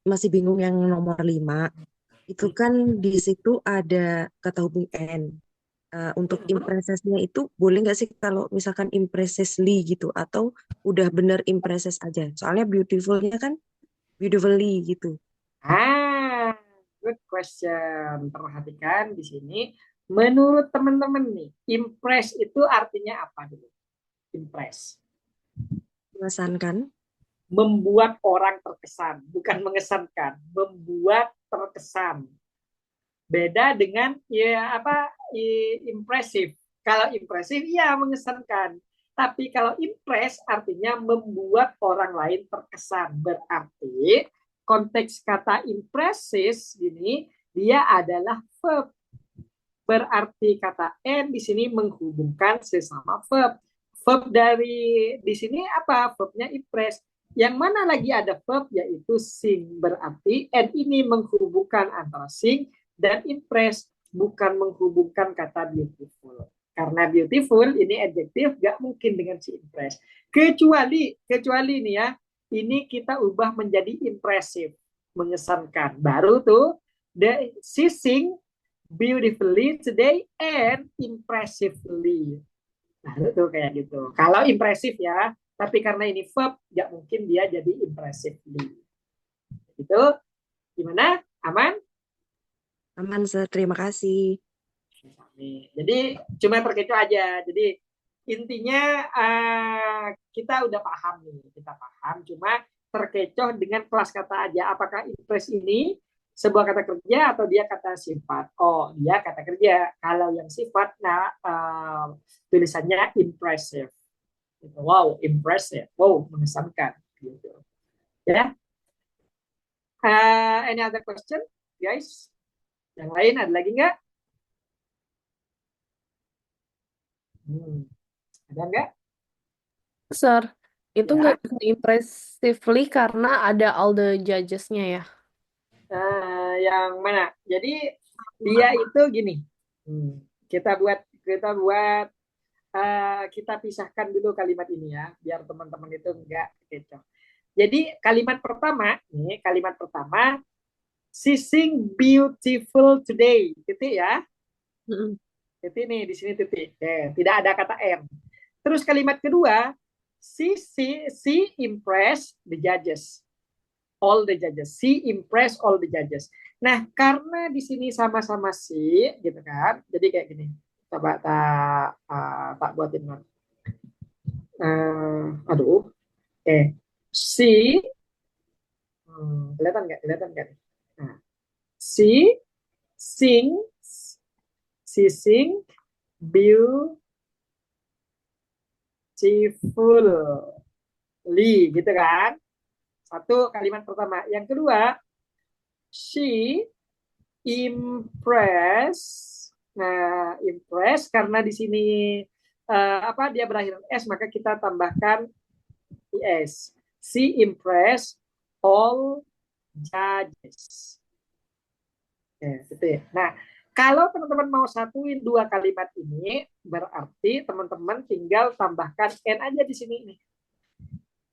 Masih bingung yang nomor 5. Itu kan di situ ada kata hubung N. Untuk impressesnya itu boleh nggak sih kalau misalkan impressesly gitu, atau udah bener impresses aja? Soalnya beautifulnya kan beautifully gitu. Good question. Perhatikan di sini. Menurut teman-teman nih, impress itu artinya apa dulu? Impress. Mengesankan. Membuat orang terkesan, bukan mengesankan. Membuat terkesan. Beda dengan impresif. Kalau impresif ya mengesankan. Tapi kalau impress artinya membuat orang lain terkesan. Berarti konteks kata impresses ini dia adalah verb. Berarti kata n di sini menghubungkan sesama verb. Verb dari di sini apa? Verbnya impress. Yang mana lagi ada verb yaitu sing. Berarti n ini menghubungkan antara sing dan impress, bukan menghubungkan kata beautiful. Karena beautiful ini adjektif, gak mungkin dengan si impress. Kecuali nih ya, ini kita ubah menjadi impressive, mengesankan. Baru tuh, she sing beautifully today and impressively. Baru tuh kayak gitu. Kalau impressive ya, tapi karena ini verb, gak mungkin dia jadi impressively. Itu gimana? Aman? Aman, Sir. Terima kasih. Jadi cuma terkecoh aja. Jadi intinya kita udah paham nih, kita paham. Cuma terkecoh dengan kelas kata aja. Apakah impress ini sebuah kata kerja atau dia kata sifat? Oh, dia kata kerja. Kalau yang sifat, tulisannya impressive. Wow, impressive. Wow, mengesankan. Gitu. Ya. Any other question, guys? Yang lain ada lagi nggak? Ada nggak? Sir, itu Ya. nggak bisa impressively karena ada all the judges-nya ya. Yang mana? Jadi dia itu gini. Kita pisahkan dulu kalimat ini ya, biar teman-teman itu nggak kecoh. Jadi kalimat pertama She sing beautiful today. Titik ya. Mm-mm. Titik nih, di sini titik. Tidak ada kata M. Terus kalimat kedua, she impressed the judges. All the judges. She impressed all the judges. Nah, karena di sini sama-sama si, gitu kan. Jadi kayak gini. Coba tak buatin. Aduh. She, kelihatan nggak? Kelihatan nggak? Nah, she sings, she sing beautifully, gitu kan? Satu kalimat pertama. Yang kedua, she impress. Nah, impress karena di sini dia berakhir s, maka kita tambahkan is. She impress all judges. Gitu ya. Nah, kalau teman-teman mau satuin dua kalimat ini, berarti teman-teman tinggal tambahkan n aja di sini nih.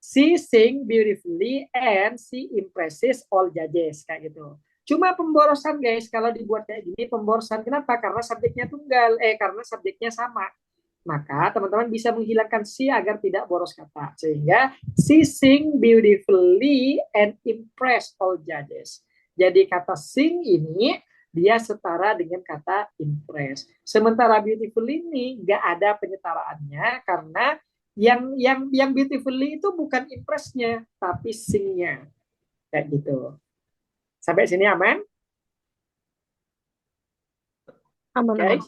She sing beautifully and she impresses all judges, kayak gitu. Cuma pemborosan guys, kalau dibuat kayak gini pemborosan. Kenapa? Karena subjeknya tunggal, karena subjeknya sama. Maka teman-teman bisa menghilangkan she agar tidak boros kata. Sehingga she sing beautifully and impress all judges. Jadi kata sing ini dia setara dengan kata impress. Sementara beautiful ini nggak ada penyetaraannya karena yang beautifully itu bukan impressnya, tapi singnya. Kayak gitu. Sampai sini aman? Aman, Guys?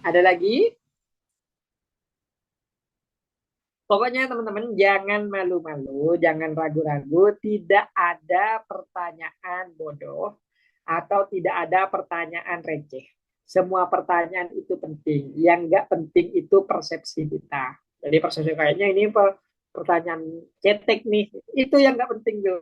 Ada lagi? Pokoknya teman-teman jangan malu-malu, jangan ragu-ragu, tidak ada pertanyaan bodoh atau tidak ada pertanyaan receh. Semua pertanyaan itu penting. Yang nggak penting itu persepsi kita. Jadi persepsi kayaknya ini pertanyaan cetek nih. Itu yang nggak penting tuh.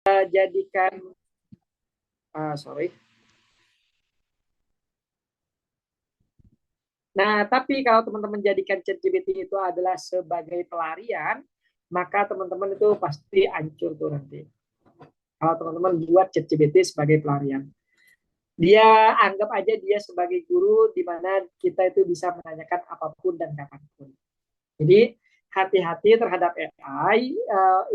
Jadikan sorry. Nah, tapi kalau teman-teman jadikan ChatGPT itu adalah sebagai pelarian, maka teman-teman itu pasti hancur tuh nanti. Kalau teman-teman buat ChatGPT sebagai pelarian, dia anggap aja dia sebagai guru di mana kita itu bisa menanyakan apapun dan kapanpun. Jadi hati-hati terhadap AI.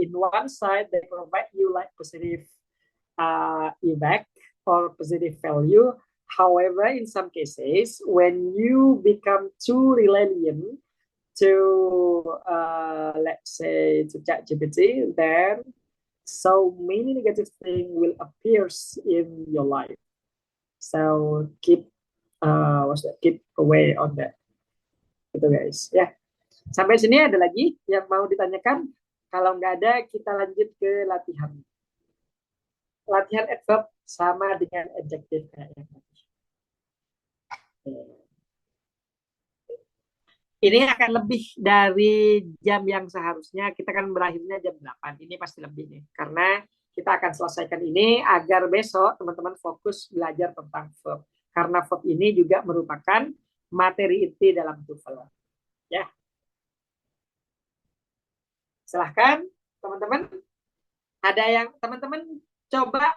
In one side, they provide you like positive feedback or positive value. However, in some cases, when you become too reliant to, let's say, to ChatGPT, then so many negative things will appear in your life. So keep away on that. Gitu guys. Ya. Sampai sini ada lagi yang mau ditanyakan? Kalau nggak ada, kita lanjut ke latihan. Latihan adverb sama dengan adjective kayak yang tadi. Ini akan lebih dari jam yang seharusnya. Kita kan berakhirnya jam 8. Ini pasti lebih nih. Karena kita akan selesaikan ini agar besok teman-teman fokus belajar tentang verb. Karena verb ini juga merupakan materi inti dalam TOEFL. Ya. Silahkan teman-teman. Ada yang teman-teman coba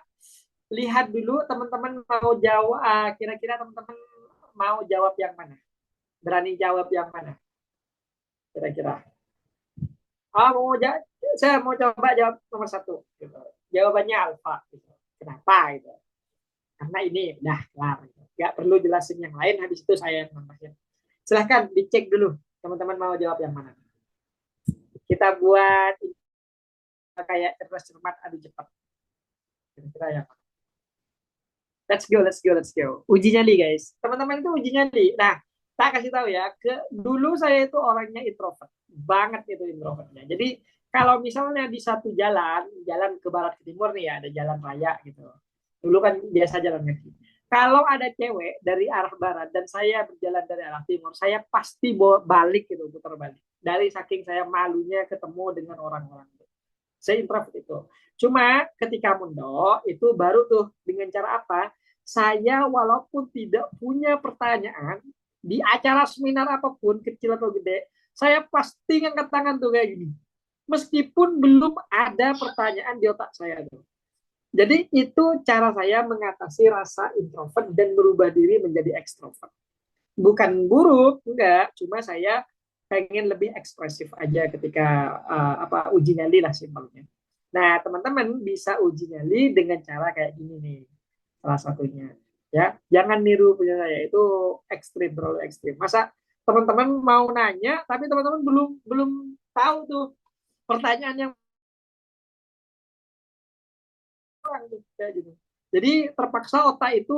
lihat dulu teman-teman mau jawab. Kira-kira teman-teman mau jawab yang mana? Berani jawab yang mana? Kira-kira. Saya mau coba jawab nomor 1. Gitu. Jawabannya alfa. Gitu. Kenapa? Gitu. Karena ini udah kelar. Gitu. Gak perlu jelasin yang lain. Habis itu saya yang nambahin. Silahkan dicek dulu. Teman-teman mau jawab yang mana? Kita buat kayak cerdas cermat adu cepat. Kira-kira yang mana? Let's go. Uji nyali guys. Teman-teman itu uji nyali. Nah, tak kasih tahu ya. Dulu saya itu orangnya introvert. Banget itu introvertnya. Jadi kalau misalnya di satu jalan ke barat ke timur nih ya, ada jalan raya gitu. Dulu kan biasa jalan kaki. Kalau ada cewek dari arah barat dan saya berjalan dari arah timur, saya pasti balik gitu, putar balik. Dari saking saya malunya ketemu dengan orang-orang. Saya introvert itu. Cuma ketika Mundo itu baru tuh dengan cara apa? Saya walaupun tidak punya pertanyaan di acara seminar apapun, kecil atau gede, saya pasti ngangkat tangan tuh kayak gini. Meskipun belum ada pertanyaan di otak saya tuh. Jadi itu cara saya mengatasi rasa introvert dan berubah diri menjadi ekstrovert. Bukan buruk, enggak. Cuma saya pengen lebih ekspresif aja ketika uji nyali lah simpelnya. Nah, teman-teman bisa uji nyali dengan cara kayak gini nih. Salah satunya. Ya, jangan niru punya saya, itu ekstrim, terlalu ekstrim. Masa teman-teman mau nanya tapi teman-teman belum tahu tuh pertanyaan yang kayak gitu. Jadi terpaksa otak itu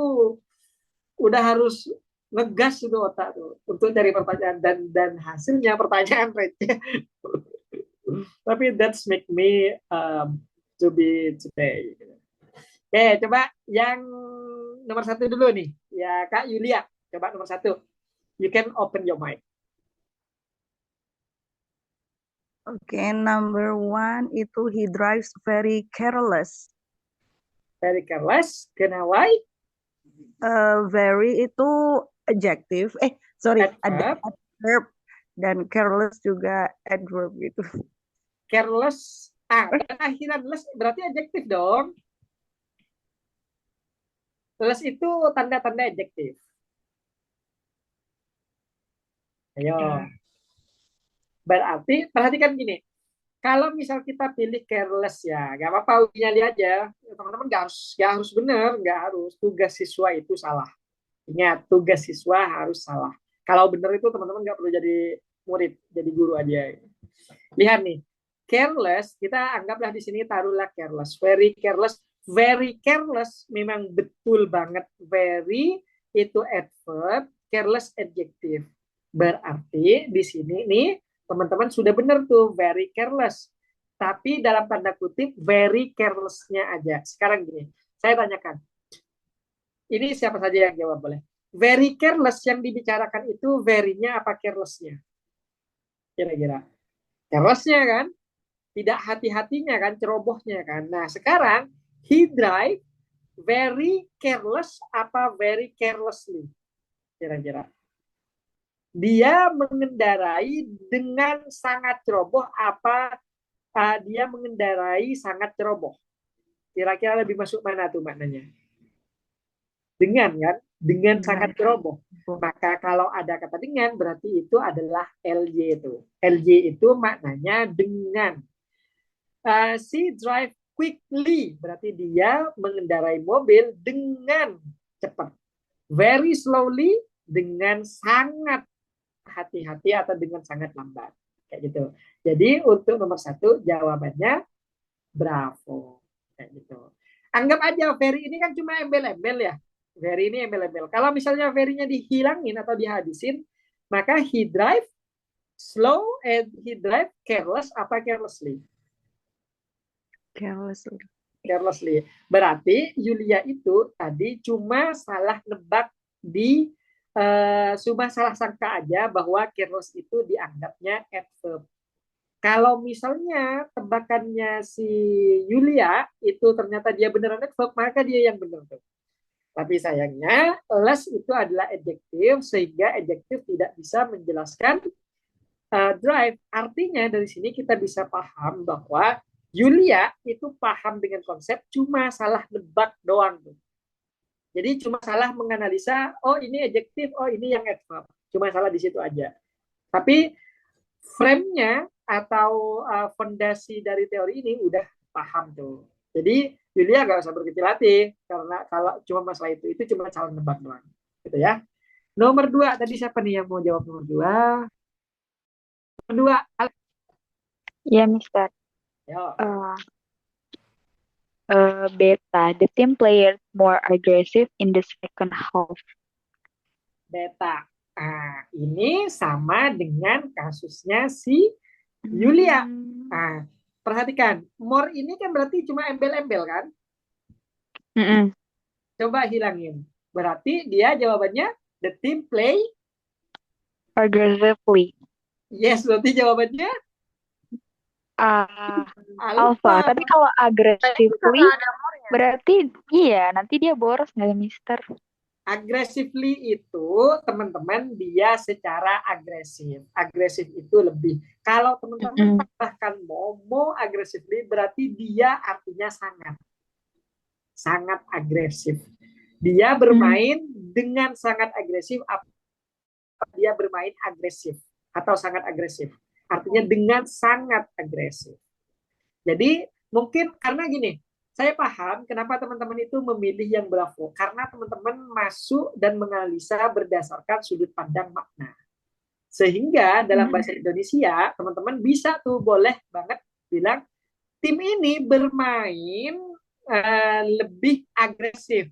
udah harus ngegas itu otak tuh untuk cari pertanyaan dan hasilnya pertanyaan receh. Tapi that's make me to be today. Oke, coba yang nomor 1 dulu nih. Ya, Kak Yulia. Coba nomor 1. You can open your mic. Okay, number 1 itu he drives very careless. Very careless. Kenapa? Very itu adjective. Adverb. Adverb. Dan careless juga adverb gitu. Careless. Akhiran less berarti adjektif dong. Less itu tanda-tanda adjektif. Ayo. Berarti, perhatikan gini. Kalau misal kita pilih careless ya, nggak apa-apa, ujinya lihat aja. Teman-teman nggak harus benar, nggak harus. Tugas siswa itu salah. Ingat, tugas siswa harus salah. Kalau benar itu teman-teman nggak perlu jadi murid, jadi guru aja. Lihat nih, careless, kita anggaplah di sini taruhlah careless. Very careless. Very careless memang betul banget. Very itu adverb, careless adjective. Berarti di sini nih teman-teman sudah benar tuh very careless. Tapi dalam tanda kutip very careless-nya aja. Sekarang gini, saya tanyakan. Ini siapa saja yang jawab boleh. Very careless yang dibicarakan itu very-nya apa careless-nya? Kira-kira. Careless-nya kan? Tidak hati-hatinya kan, cerobohnya kan. Nah, sekarang he drive very careless apa very carelessly? Kira-kira. Dia mengendarai dengan sangat ceroboh apa dia mengendarai sangat ceroboh? Kira-kira lebih masuk mana tuh maknanya? Dengan kan? Dengan sangat ceroboh. Maka kalau ada kata dengan berarti itu adalah LY itu. LY itu maknanya dengan. She drive quickly berarti dia mengendarai mobil dengan cepat. Very slowly dengan sangat hati-hati atau dengan sangat lambat. Kayak gitu. Jadi untuk nomor 1 jawabannya bravo. Kayak gitu. Anggap aja very ini kan cuma embel-embel ya. Very ini embel-embel. Kalau misalnya very-nya dihilangin atau dihabisin, maka he drive slow and he drive careless apa carelessly? Carelessly. Berarti Yulia itu tadi cuma salah nebak cuma salah sangka aja bahwa careless itu dianggapnya adverb. Kalau misalnya tebakannya si Yulia itu ternyata dia beneran adverb, maka dia yang benar tuh. Tapi sayangnya less itu adalah adjektif sehingga adjektif tidak bisa menjelaskan drive. Artinya dari sini kita bisa paham bahwa Yulia itu paham dengan konsep cuma salah nebak doang tuh. Jadi cuma salah menganalisa, oh ini adjektif, oh ini yang adverb. Cuma salah di situ aja. Tapi frame-nya atau fondasi dari teori ini udah paham tuh. Jadi Yulia nggak usah berkecil hati karena kalau cuma masalah itu cuma salah nebak doang. Gitu ya. Nomor 2 tadi siapa nih yang mau jawab nomor 2? Nomor 2. Ya, Mister. Beta, the team players more aggressive in the second half. Beta. Ini sama dengan kasusnya si Yulia. Perhatikan, more ini kan berarti cuma embel-embel kan? Mm-mm. Coba hilangin. Berarti dia jawabannya the team play. Aggressively. Yes, berarti jawabannya Ah, alpha. alpha. Tapi kalau aggressively berarti iya nanti dia boros nggak Mister? Aggressively itu teman-teman dia secara agresif. Agresif itu lebih. Kalau teman-teman tambahkan more aggressively berarti dia artinya sangat agresif. Dia bermain dengan sangat agresif. Dia bermain agresif atau sangat agresif. Artinya dengan sangat agresif. Jadi mungkin karena gini, saya paham kenapa teman-teman itu memilih yang Bravo. Karena teman-teman masuk dan menganalisa berdasarkan sudut pandang makna. Sehingga dalam bahasa Indonesia, teman-teman bisa tuh boleh banget bilang, tim ini bermain lebih agresif.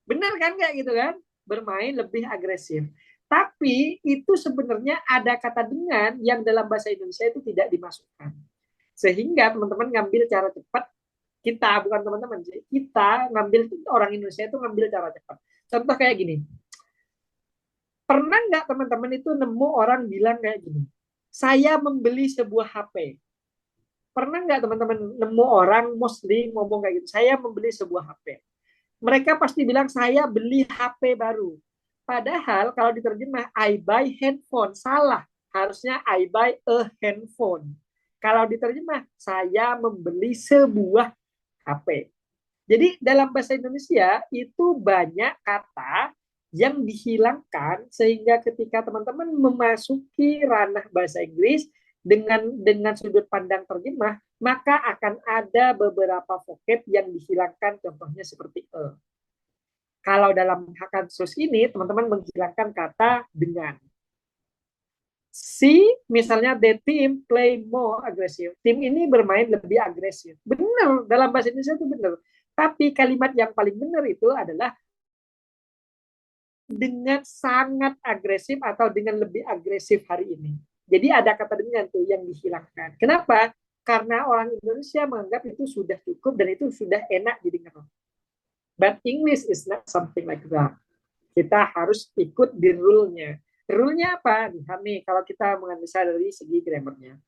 Benar kan nggak gitu kan? Bermain lebih agresif. Tapi itu sebenarnya ada kata dengan yang dalam bahasa Indonesia itu tidak dimasukkan. Sehingga teman-teman ngambil cara cepat, kita bukan teman-teman sih, kita ngambil, orang Indonesia itu ngambil cara cepat. Contoh kayak gini, pernah nggak teman-teman itu nemu orang bilang kayak gini, saya membeli sebuah HP. Pernah nggak teman-teman nemu orang mostly ngomong kayak gitu, saya membeli sebuah HP. Mereka pasti bilang saya beli HP baru. Padahal kalau diterjemah I buy handphone, salah. Harusnya I buy a handphone. Kalau diterjemah saya membeli sebuah HP. Jadi dalam bahasa Indonesia itu banyak kata yang dihilangkan sehingga ketika teman-teman memasuki ranah bahasa Inggris dengan sudut pandang terjemah, maka akan ada beberapa vocab yang dihilangkan, contohnya seperti Kalau dalam kasus ini teman-teman menghilangkan kata dengan. Si misalnya the team play more agresif. Tim ini bermain lebih agresif. Benar, dalam bahasa Indonesia itu benar. Tapi kalimat yang paling benar itu adalah dengan sangat agresif atau dengan lebih agresif hari ini. Jadi ada kata dengan tuh yang dihilangkan. Kenapa? Karena orang Indonesia menganggap itu sudah cukup dan itu sudah enak didengar. But English is not something like that. Kita harus ikut di rule-nya. Rule-nya apa? Lihat nih, kalau kita menganalisa dari segi grammarnya.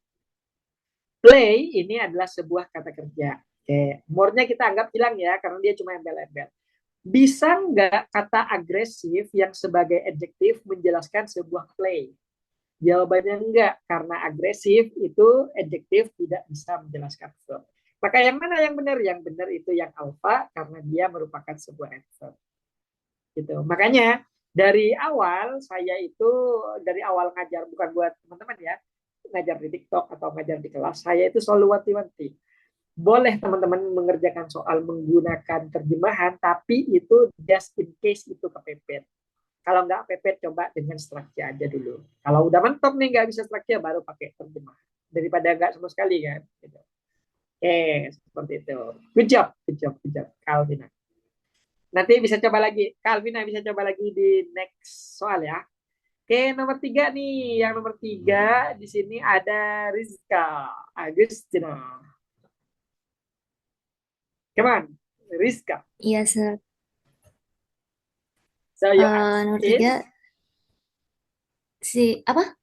Play ini adalah sebuah kata kerja. Oke, more-nya kita anggap hilang ya, karena dia cuma embel-embel. Bisa nggak kata agresif yang sebagai adjektif menjelaskan sebuah play? Jawabannya enggak, karena agresif itu adjektif tidak bisa menjelaskan verb. Maka yang mana yang benar? Yang benar itu yang alpha, karena dia merupakan sebuah adverb. Gitu. Makanya dari awal saya itu dari awal ngajar, bukan buat teman-teman ya, ngajar di TikTok atau ngajar di kelas, saya itu selalu wanti-wanti. Boleh teman-teman mengerjakan soal menggunakan terjemahan, tapi itu just in case itu kepepet. Kalau nggak pepet, coba dengan structure aja dulu. Kalau udah mentok nih nggak bisa structure, baru pakai terjemahan. Daripada nggak sama sekali kan. Gitu. Oke, seperti itu. Good job, Kalvina. Nanti bisa coba lagi, Kalvina bisa coba lagi di next soal ya. Oke, nomor 3 nih. Yang nomor 3 di sini ada Rizka Agustina. Come on, Rizka. Iya, Sir. So your Nomor answer 3, is apa?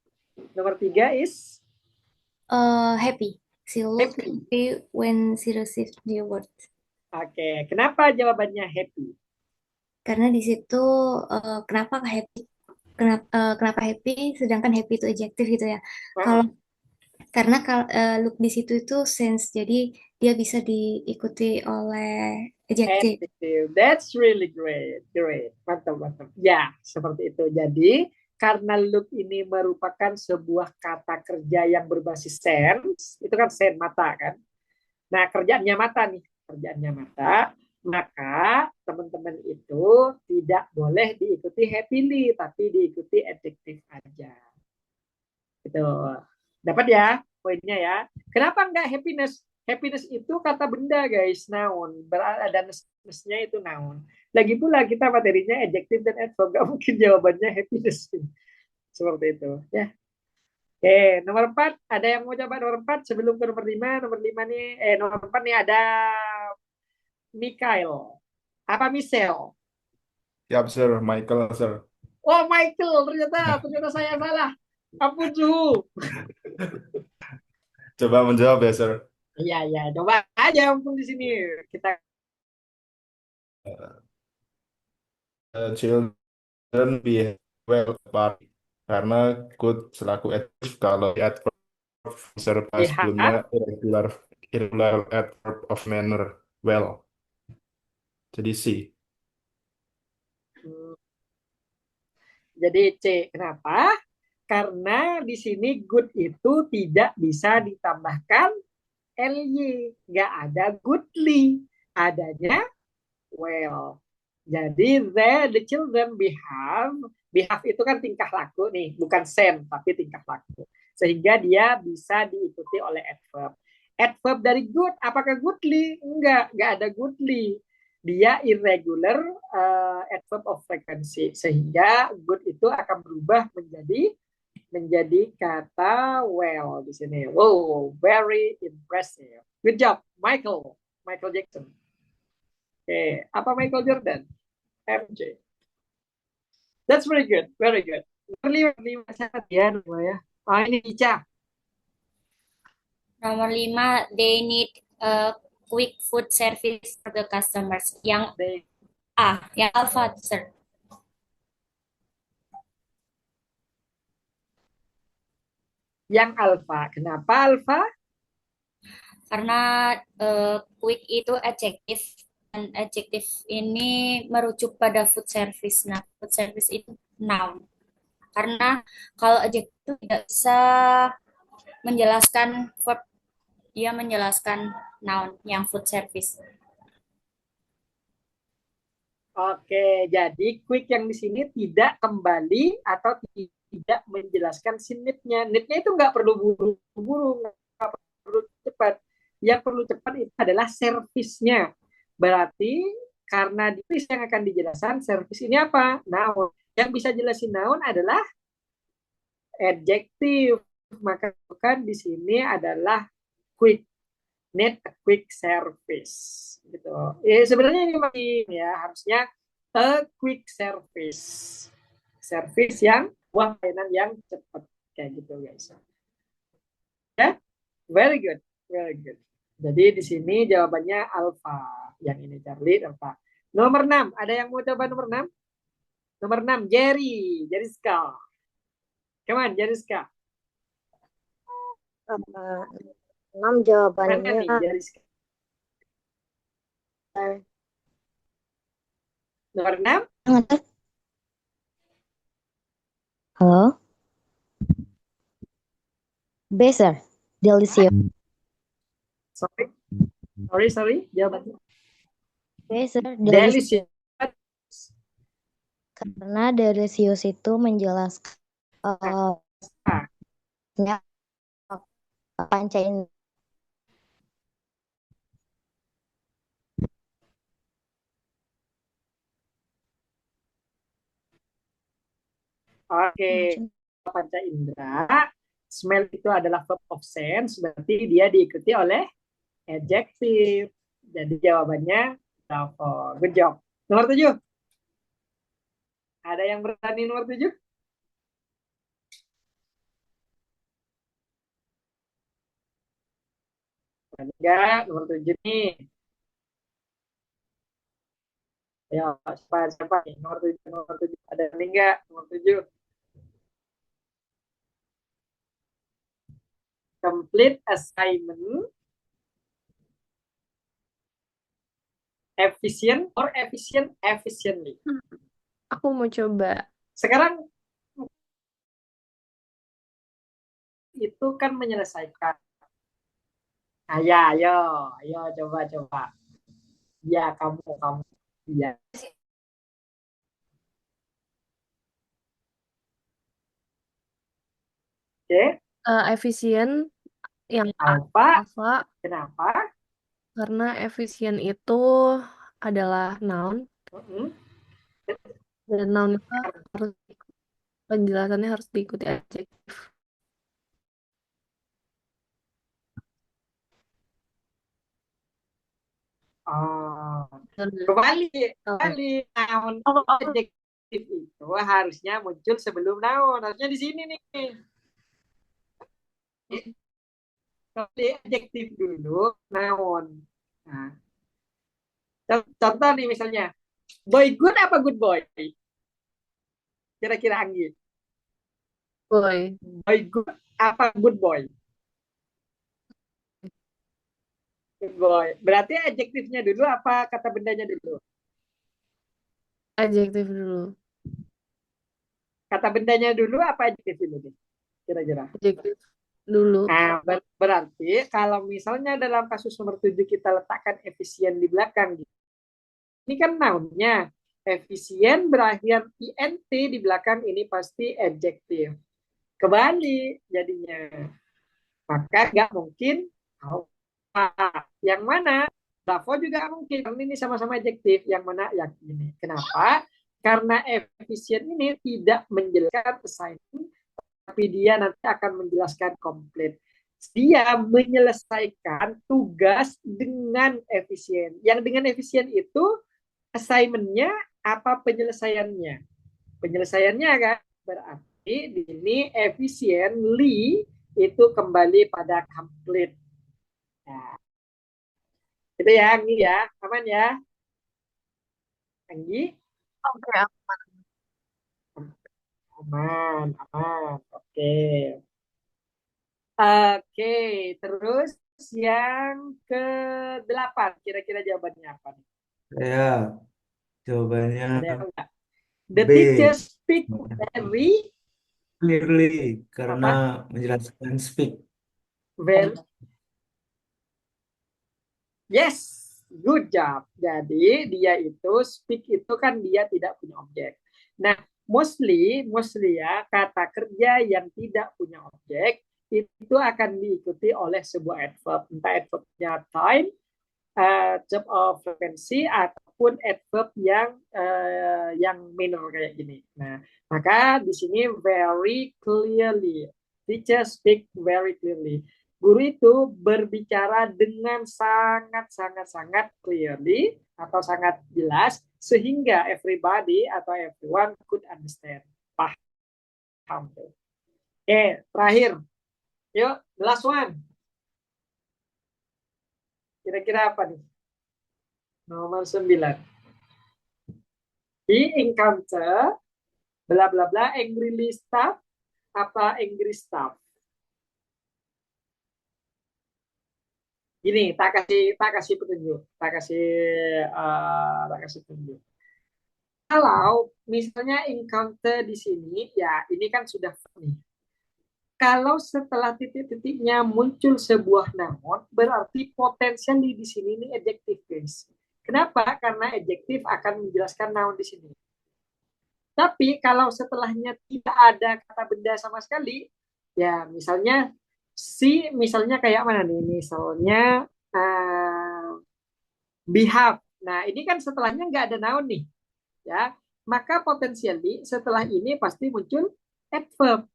nomor 3 is Happy. She looked happy when she received the award. Oke, kenapa jawabannya happy? Karena di situ kenapa happy? Kenapa happy? Sedangkan happy itu adjektif gitu ya. Karena look di situ itu sense, jadi dia bisa diikuti oleh adjektif. That's really great. Mantap. Ya, seperti itu. Jadi karena look ini merupakan sebuah kata kerja yang berbasis sense, itu kan sense mata kan. Nah, kerjaannya mata nih, maka teman-teman itu tidak boleh diikuti happily, tapi diikuti adjektif aja. Itu dapat ya poinnya ya. Kenapa enggak happiness? Happiness itu kata benda guys, noun. Ada ness-nya itu noun. Lagi pula kita materinya adjektif dan adverb, nggak mungkin jawabannya happiness. Seperti itu ya. Oke, nomor 4. Ada yang mau coba nomor 4 sebelum ke nomor 5? Nomor 5 nih, nomor 4 nih ada Mikael. Apa Michelle? Siap, sir. Michael, sir. Oh, Michael. Ternyata saya salah. Ampun, Suhu. Coba menjawab ya, sir. Iya, iya. Coba aja mumpung di sini. Kita Children behave well apart. Karena good selaku adjective kalau adverb serta sebelumnya lihat. irregular adverb of manner well. Jadi C. Jadi C. Kenapa? Karena di sini good itu tidak bisa ditambahkan ly. Nggak ada goodly. Adanya well. Jadi the children behave itu kan tingkah laku nih, bukan sen tapi tingkah laku. Sehingga dia bisa diikuti oleh adverb. Adverb dari good, apakah goodly? Enggak ada goodly. Dia irregular adverb of frequency. Sehingga good itu akan berubah menjadi kata well di sini. Wow, very impressive. Good job, Michael Jackson. Oke, apa Michael Jordan? MJ. That's very good, very good. Nomor 5 siapa dia namanya? Ini Ica. Nomor 5, they need a quick food service for the customers. Yang yang alpha, sir. Yang alpha. Kenapa alpha? Karena quick itu adjektif, dan adjektif ini merujuk pada food service. Nah, food service itu noun. Karena kalau adjektif itu tidak bisa menjelaskan verb, dia menjelaskan noun yang food service. Oke, jadi quick yang di sini tidak kembali atau tidak menjelaskan si need-nya. Need-nya itu nggak perlu buru-buru, nggak perlu cepat. Yang perlu cepat itu adalah servisnya. Berarti karena this yang akan dijelaskan, servis ini apa? Noun. Yang bisa jelasin noun adalah adjektif. Maka kan di sini adalah quick. Need a quick service gitu. Sebenarnya ini masih ya harusnya a quick service. Service yang pelayanan yang cepat kayak gitu guys. Ya, very good, very good. Jadi di sini jawabannya alpha. Yang ini Charlie alpha. Nomor 6, ada yang mau coba nomor 6? Nomor 6, Jeriska. Come on, Jeriska. 6 jawabannya nomor 6. Halo? B, sir. Delicious. Sorry. Jawabannya. B, sir. Delicious. Karena delicious itu menjelaskan panca indera. Oke, panca indera. Smell itu adalah verb of sense, berarti dia diikuti oleh adjective. Jadi jawabannya bravo. Good job. Nomor 7. Ada yang berani nomor 7? Enggak, nomor 7 nih. Ya, siapa nih? Nomor 7. Ada yang enggak? Nomor 7. Complete assignment. Efficient or efficiently. Aku mau coba. Sekarang itu kan menyelesaikan. Ayo, coba. Ya, kamu. Ya. Oke. Efisien yang alpha. Kenapa? Karena efisien itu adalah noun. Dan noun itu harus penjelasannya harus diikuti adjektif. Oh, Benar. kembali, Oh, noun oh, oh. adjektif itu harusnya muncul sebelum noun. Harusnya di sini nih. Kembali adjektif dulu, noun. Nah, contoh nih misalnya, boy good apa good boy? Kira-kira Anggi. Boy. Boy good apa good boy? Good boy. Berarti adjektifnya dulu apa kata bendanya dulu? Adjektif dulu. Kata bendanya dulu apa adjektif dulu nih? Kira-kira. Adjektif dulu. Nah, berarti kalau misalnya dalam kasus nomor 7 kita letakkan efisien di belakang. Ini kan nounnya. Efisien berakhir int di belakang ini pasti adjektif. Kembali jadinya. Maka nggak mungkin yang mana? Bravo juga mungkin. Karena ini sama-sama adjektif. Yang mana? Yang ini. Kenapa? Karena efisien ini tidak menjelaskan assignment, tapi dia nanti akan menjelaskan komplit. Dia menyelesaikan tugas dengan efisien. Yang dengan efisien itu assignment-nya apa penyelesaiannya? Penyelesaiannya kan berarti di ini efficiently itu kembali pada complete. Nah, itu ya Anggi ya, aman ya? Anggi? Oke, Aman, aman. Oke. Oke, terus yang ke-8, kira-kira jawabannya apa nih? Ya, jawabannya Ada yang enggak? The B. teacher speak very Clearly, karena apa? menjelaskan speak. Very yes, good job. Jadi dia itu speak itu kan dia tidak punya objek. Nah, mostly ya kata kerja yang tidak punya objek itu akan diikuti oleh sebuah adverb, entah adverbnya time, job of frequency ataupun adverb yang minor kayak gini. Nah, maka di sini very clearly. Teacher speak very clearly. Guru itu berbicara dengan sangat clearly atau sangat jelas sehingga everybody atau everyone could understand. Paham. Oke, terakhir. Yuk, the last one. Kira-kira apa nih? Nomor 9. He encounter bla bla bla angry staff apa angry staff? Gini, tak kasih petunjuk, tak kasih petunjuk. Kalau misalnya encounter di sini, ya ini kan sudah nih. Kalau setelah titik-titiknya muncul sebuah noun, berarti potensial di sini ini adjektif, guys. Kenapa? Karena adjektif akan menjelaskan noun di sini. Tapi kalau setelahnya tidak ada kata benda sama sekali, ya misalnya misalnya kayak mana nih? Misalnya behave. Nah, ini kan setelahnya nggak ada noun nih, ya. Maka potensially setelah ini pasti muncul adverb.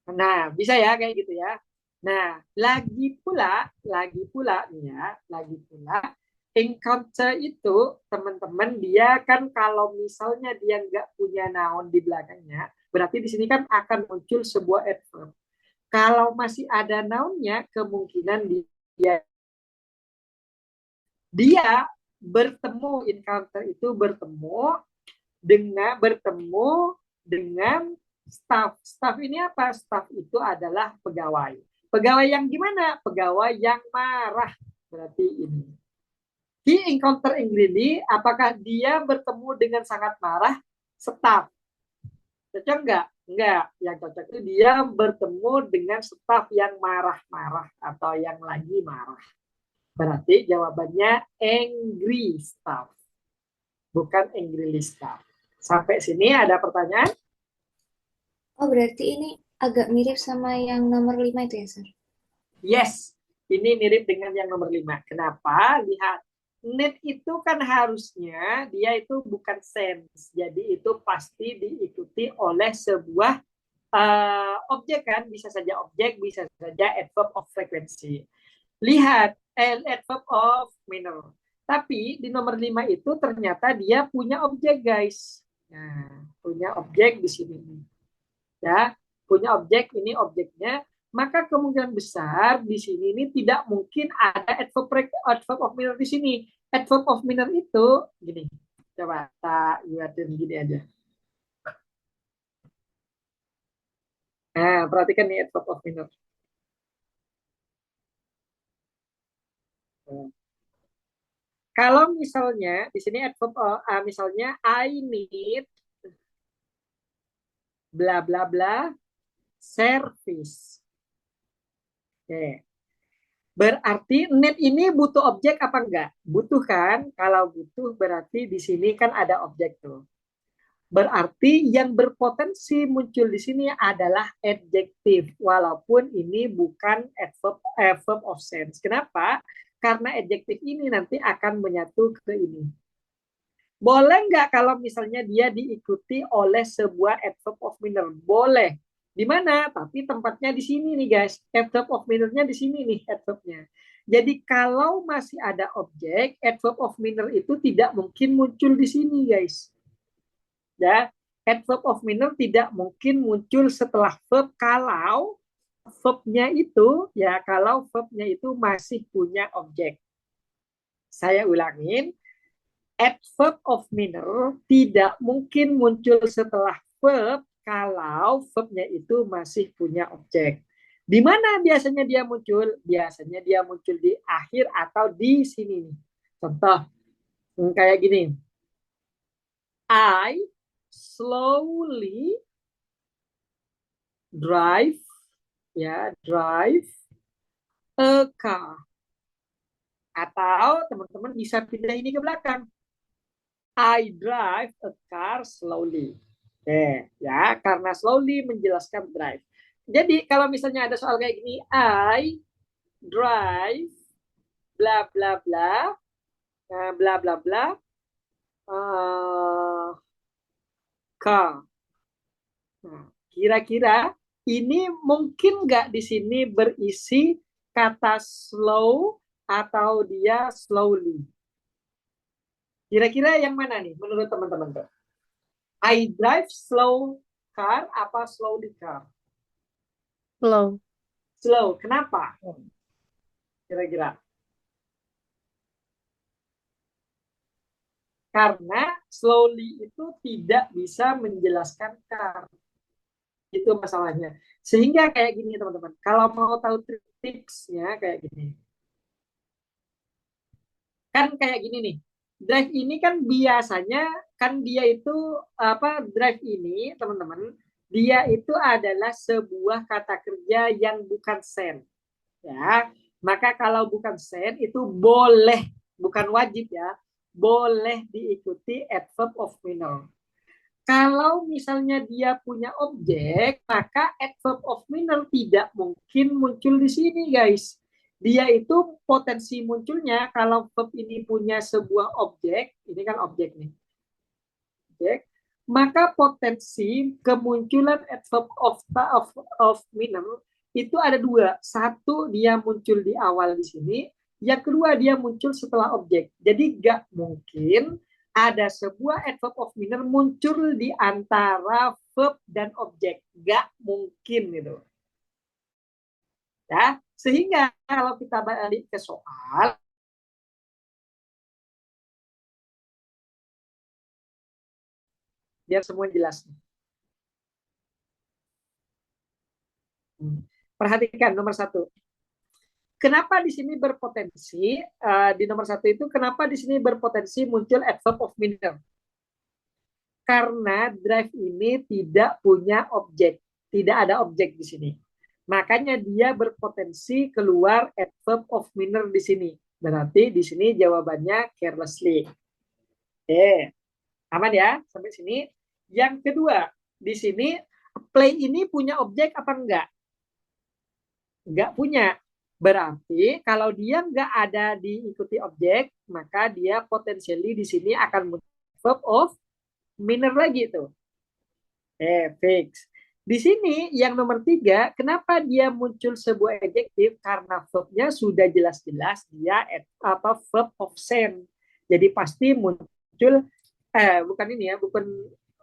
Nah, bisa ya kayak gitu ya. Nah, lagi pula nih ya, encounter itu teman-teman dia kan kalau misalnya dia nggak punya noun di belakangnya, berarti di sini kan akan muncul sebuah adverb. Kalau masih ada nounnya, kemungkinan dia bertemu, encounter itu bertemu dengan staff. Staff ini apa? Staff itu adalah pegawai. Pegawai yang gimana? Pegawai yang marah. Berarti ini. He encounter angrily, apakah dia bertemu dengan sangat marah? Staff. Cocok nggak? Enggak. Yang cocok itu dia bertemu dengan staff yang marah-marah atau yang lagi marah. Berarti jawabannya angry staff. Bukan angrily staff. Sampai sini ada pertanyaan? Oh, berarti ini agak mirip sama yang nomor 5 itu ya, Sir? Yes, ini mirip dengan yang nomor 5. Kenapa? Lihat, need itu kan harusnya dia itu bukan sense. Jadi itu pasti diikuti oleh sebuah objek kan. Bisa saja objek, bisa saja adverb of frequency. Lihat, adverb of minor. Tapi di nomor 5 itu ternyata dia punya objek, guys. Nah, punya objek di sini. Ya, punya objek, ini objeknya. Maka kemungkinan besar di sini ini tidak mungkin ada adverb of minor di sini. Adverb of minor itu gini. Coba tak lihatin gini aja. Nah, perhatikan nih adverb of minor. Kalau misalnya di sini adverb misalnya I need bla bla bla service. Oke. Berarti need ini butuh objek apa enggak? Butuh kan? Kalau butuh berarti di sini kan ada objek tuh. Berarti yang berpotensi muncul di sini adalah adjektif, walaupun ini bukan adverb of sense. Kenapa? Karena adjektif ini nanti akan menyatu ke ini. Boleh nggak kalau misalnya dia diikuti oleh sebuah adverb of minor? Boleh. Di mana? Tapi tempatnya di sini nih guys. Adverb of minor-nya di sini nih adverbnya. Jadi kalau masih ada objek, adverb of minor itu tidak mungkin muncul di sini guys. Ya, adverb of minor tidak mungkin muncul setelah verb kalau verbnya itu ya kalau verbnya itu masih punya objek. Saya ulangin, adverb of minor tidak mungkin muncul setelah verb kalau verbnya itu masih punya objek. Di mana biasanya dia muncul? Biasanya dia muncul di akhir atau di sini. Contoh kayak gini. I slowly drive a car. Atau teman-teman bisa pindah ini ke belakang. I drive a car slowly. Oke, ya, karena slowly menjelaskan drive. Jadi kalau misalnya ada soal kayak gini, I drive bla bla bla bla bla bla car. Nah, kira-kira ini mungkin nggak di sini berisi kata slow atau dia slowly? Kira-kira yang mana nih menurut teman-teman? I drive slow car apa slowly car? Slow. Slow. Kenapa? Kira-kira? Karena slowly itu tidak bisa menjelaskan car. Itu masalahnya. Sehingga kayak gini teman-teman. Kalau mau tahu tipsnya kayak gini. Kan kayak gini nih. Drive ini kan biasanya kan dia itu drive ini teman-teman, dia itu adalah sebuah kata kerja yang bukan send. Ya. Maka kalau bukan send itu boleh, bukan wajib ya, boleh diikuti adverb of minor. Kalau misalnya dia punya objek, maka adverb of minor tidak mungkin muncul di sini, guys. Dia itu potensi munculnya kalau verb ini punya sebuah objek, ini kan objek nih. Objek, maka potensi kemunculan adverb of minor itu ada dua. Satu, dia muncul di awal di sini. Yang kedua, dia muncul setelah objek. Jadi nggak mungkin ada sebuah adverb of minor muncul di antara verb dan objek. Nggak mungkin gitu. Ya, sehingga kalau kita balik ke soal, biar semua jelas. Perhatikan nomor 1. Kenapa di sini berpotensi di nomor 1 itu kenapa di sini berpotensi muncul adverb of minor? Karena drive ini tidak punya objek, tidak ada objek di sini. Makanya dia berpotensi keluar adverb of minor di sini. Berarti di sini jawabannya carelessly. Oke, aman ya sampai sini. Yang kedua, di sini play ini punya objek apa enggak? Enggak punya. Berarti kalau dia enggak ada diikuti objek, maka dia potensially di sini akan muncul verb of minor lagi tuh. Fix. Di sini yang nomor 3, kenapa dia muncul sebuah adjektif? Karena verbnya sudah jelas-jelas dia verb of send. Jadi pasti muncul bukan ini ya, bukan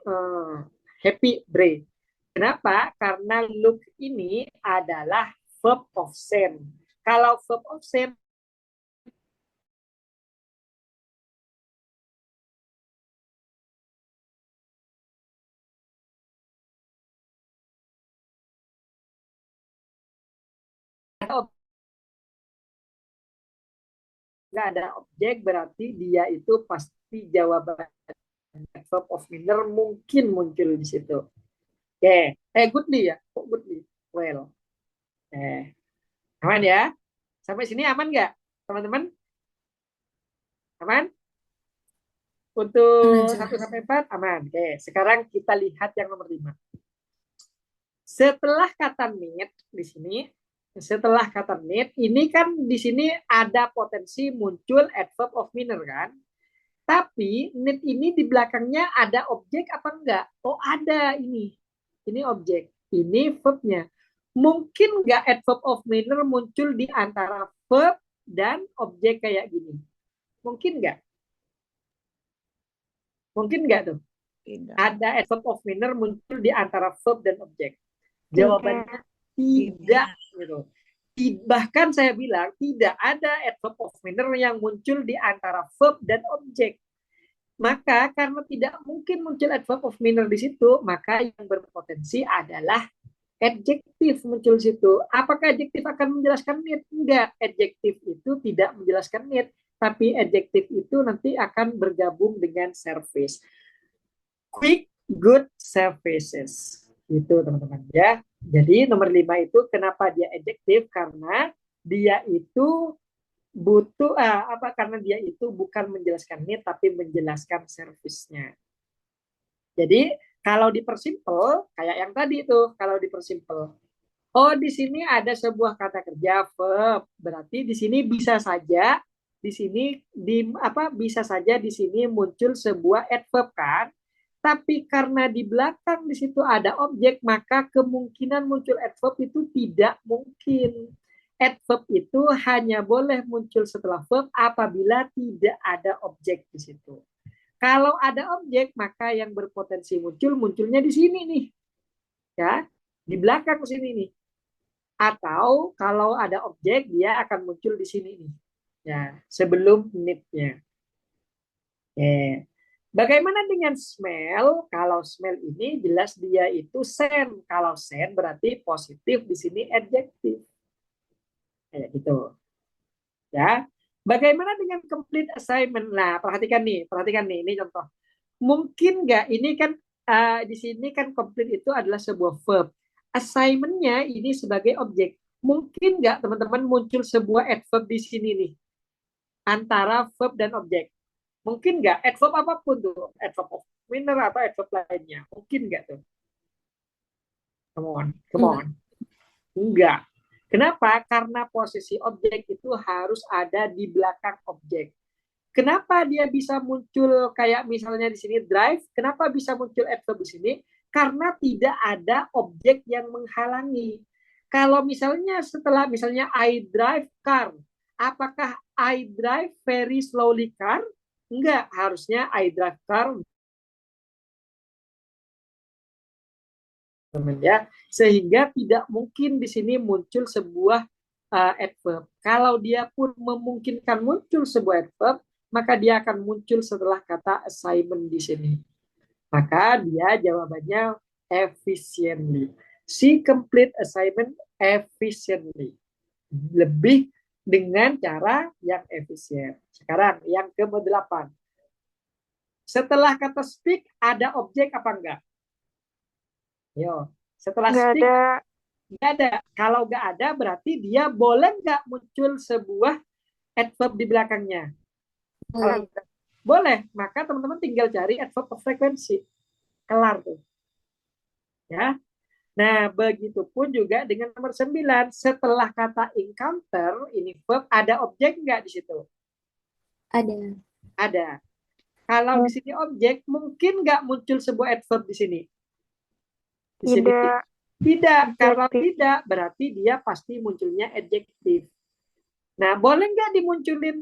eh, happy brain. Kenapa? Karena look ini adalah verb of send. Kalau verb of send nggak ada objek, berarti dia itu pasti jawaban verb of manner mungkin muncul di situ. Oke, goodly ya, goodly, well. Aman ya? Sampai sini aman nggak, teman-teman? Aman? Untuk 1 sampai 4 aman. Oke, sekarang kita lihat yang nomor 5. Setelah kata need di sini, setelah kata need, ini kan di sini ada potensi muncul adverb of manner kan? Tapi need ini di belakangnya ada objek apa enggak? Oh, ada ini. Ini objek, ini verbnya. Mungkin enggak adverb of manner muncul di antara verb dan objek kayak gini? Mungkin enggak? Mungkin enggak tuh? Tidak. Ada adverb of manner muncul di antara verb dan objek? Jawabannya tidak. Gitu. Bahkan saya bilang tidak ada adverb of manner yang muncul di antara verb dan objek. Maka karena tidak mungkin muncul adverb of manner di situ, maka yang berpotensi adalah adjektif muncul di situ. Apakah adjektif akan menjelaskan need? Enggak, adjektif itu tidak menjelaskan need, tapi adjektif itu nanti akan bergabung dengan service. Quick, good services. Itu teman-teman ya. Jadi nomor 5 itu kenapa dia adjektif? Karena dia itu butuh karena dia itu bukan menjelaskan need tapi menjelaskan service-nya. Jadi kalau dipersimpel kayak yang tadi itu, kalau dipersimpel. Oh, di sini ada sebuah kata kerja verb. Berarti di sini bisa saja bisa saja di sini muncul sebuah adverb kan? Tapi karena di belakang di situ ada objek, maka kemungkinan muncul adverb itu tidak mungkin. Adverb itu hanya boleh muncul setelah verb apabila tidak ada objek di situ. Kalau ada objek, maka yang berpotensi munculnya di sini nih. Ya, di belakang sini nih. Atau kalau ada objek, dia akan muncul di sini nih. Ya, sebelum need-nya. Bagaimana dengan smell? Kalau smell ini jelas dia itu scent. Kalau scent berarti positif, di sini adjektif. Kayak gitu. Ya. Bagaimana dengan complete assignment? Nah, perhatikan nih, ini contoh. Mungkin nggak ini kan di sini kan complete itu adalah sebuah verb. Assignment-nya ini sebagai objek. Mungkin nggak teman-teman muncul sebuah adverb di sini nih antara verb dan objek? Mungkin nggak? Adverb apapun tuh, adverb of manner atau adverb lainnya. Mungkin nggak tuh? Come on. Enggak. Kenapa? Karena posisi objek itu harus ada di belakang objek. Kenapa dia bisa muncul kayak misalnya di sini drive? Kenapa bisa muncul adverb di sini? Karena tidak ada objek yang menghalangi. Kalau misalnya setelah misalnya I drive car, apakah I drive very slowly car? Enggak, harusnya I drive car. Ya, sehingga tidak mungkin di sini muncul sebuah adverb. Kalau dia pun memungkinkan muncul sebuah adverb, maka dia akan muncul setelah kata assignment di sini. Maka dia jawabannya efficiently. She complete assignment efficiently. Lebih dengan cara yang efisien. Sekarang yang ke-8. Setelah kata speak ada objek apa enggak? Yo, setelah speak nggak ada. Kalau nggak ada berarti dia boleh nggak muncul sebuah adverb di belakangnya? Boleh. Maka teman-teman tinggal cari adverb of frekuensi. Kelar tuh. Ya. Nah, begitupun juga dengan nomor 9. Setelah kata encounter, ini verb, ada objek nggak di situ? Ada. Kalau di sini objek, mungkin nggak muncul sebuah adverb di sini? Di sini tidak. Kalau tidak, berarti dia pasti munculnya adjektif. Nah, boleh nggak dimunculin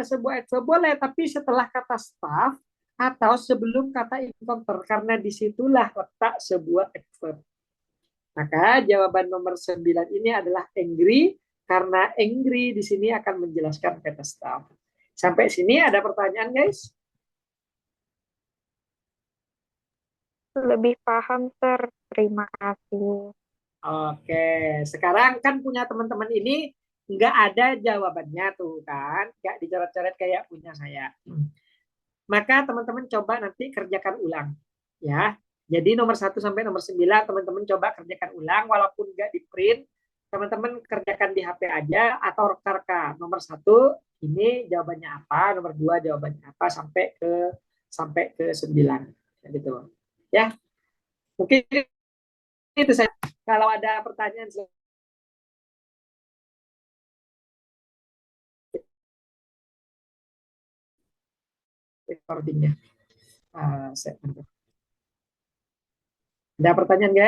sebuah adverb? Boleh, tapi setelah kata staff atau sebelum kata encounter, karena disitulah letak sebuah adverb. Maka jawaban nomor 9 ini adalah angry, karena angry di sini akan menjelaskan kata staff. Sampai sini ada pertanyaan, guys? Lebih paham, Sir. Terima kasih. Oke, sekarang kan punya teman-teman ini nggak ada jawabannya tuh kan, nggak dicoret-coret kayak punya saya. Maka teman-teman coba nanti kerjakan ulang, ya. Jadi nomor 1 sampai nomor 9 teman-teman coba kerjakan ulang, walaupun nggak di print, teman-teman kerjakan di HP aja atau reka-reka. Nomor 1 ini jawabannya apa, nomor 2 jawabannya apa sampai ke 9, gitu. Ya, mungkin itu saja. Kalau ada pertanyaan recordingnya. Ada pertanyaan, guys?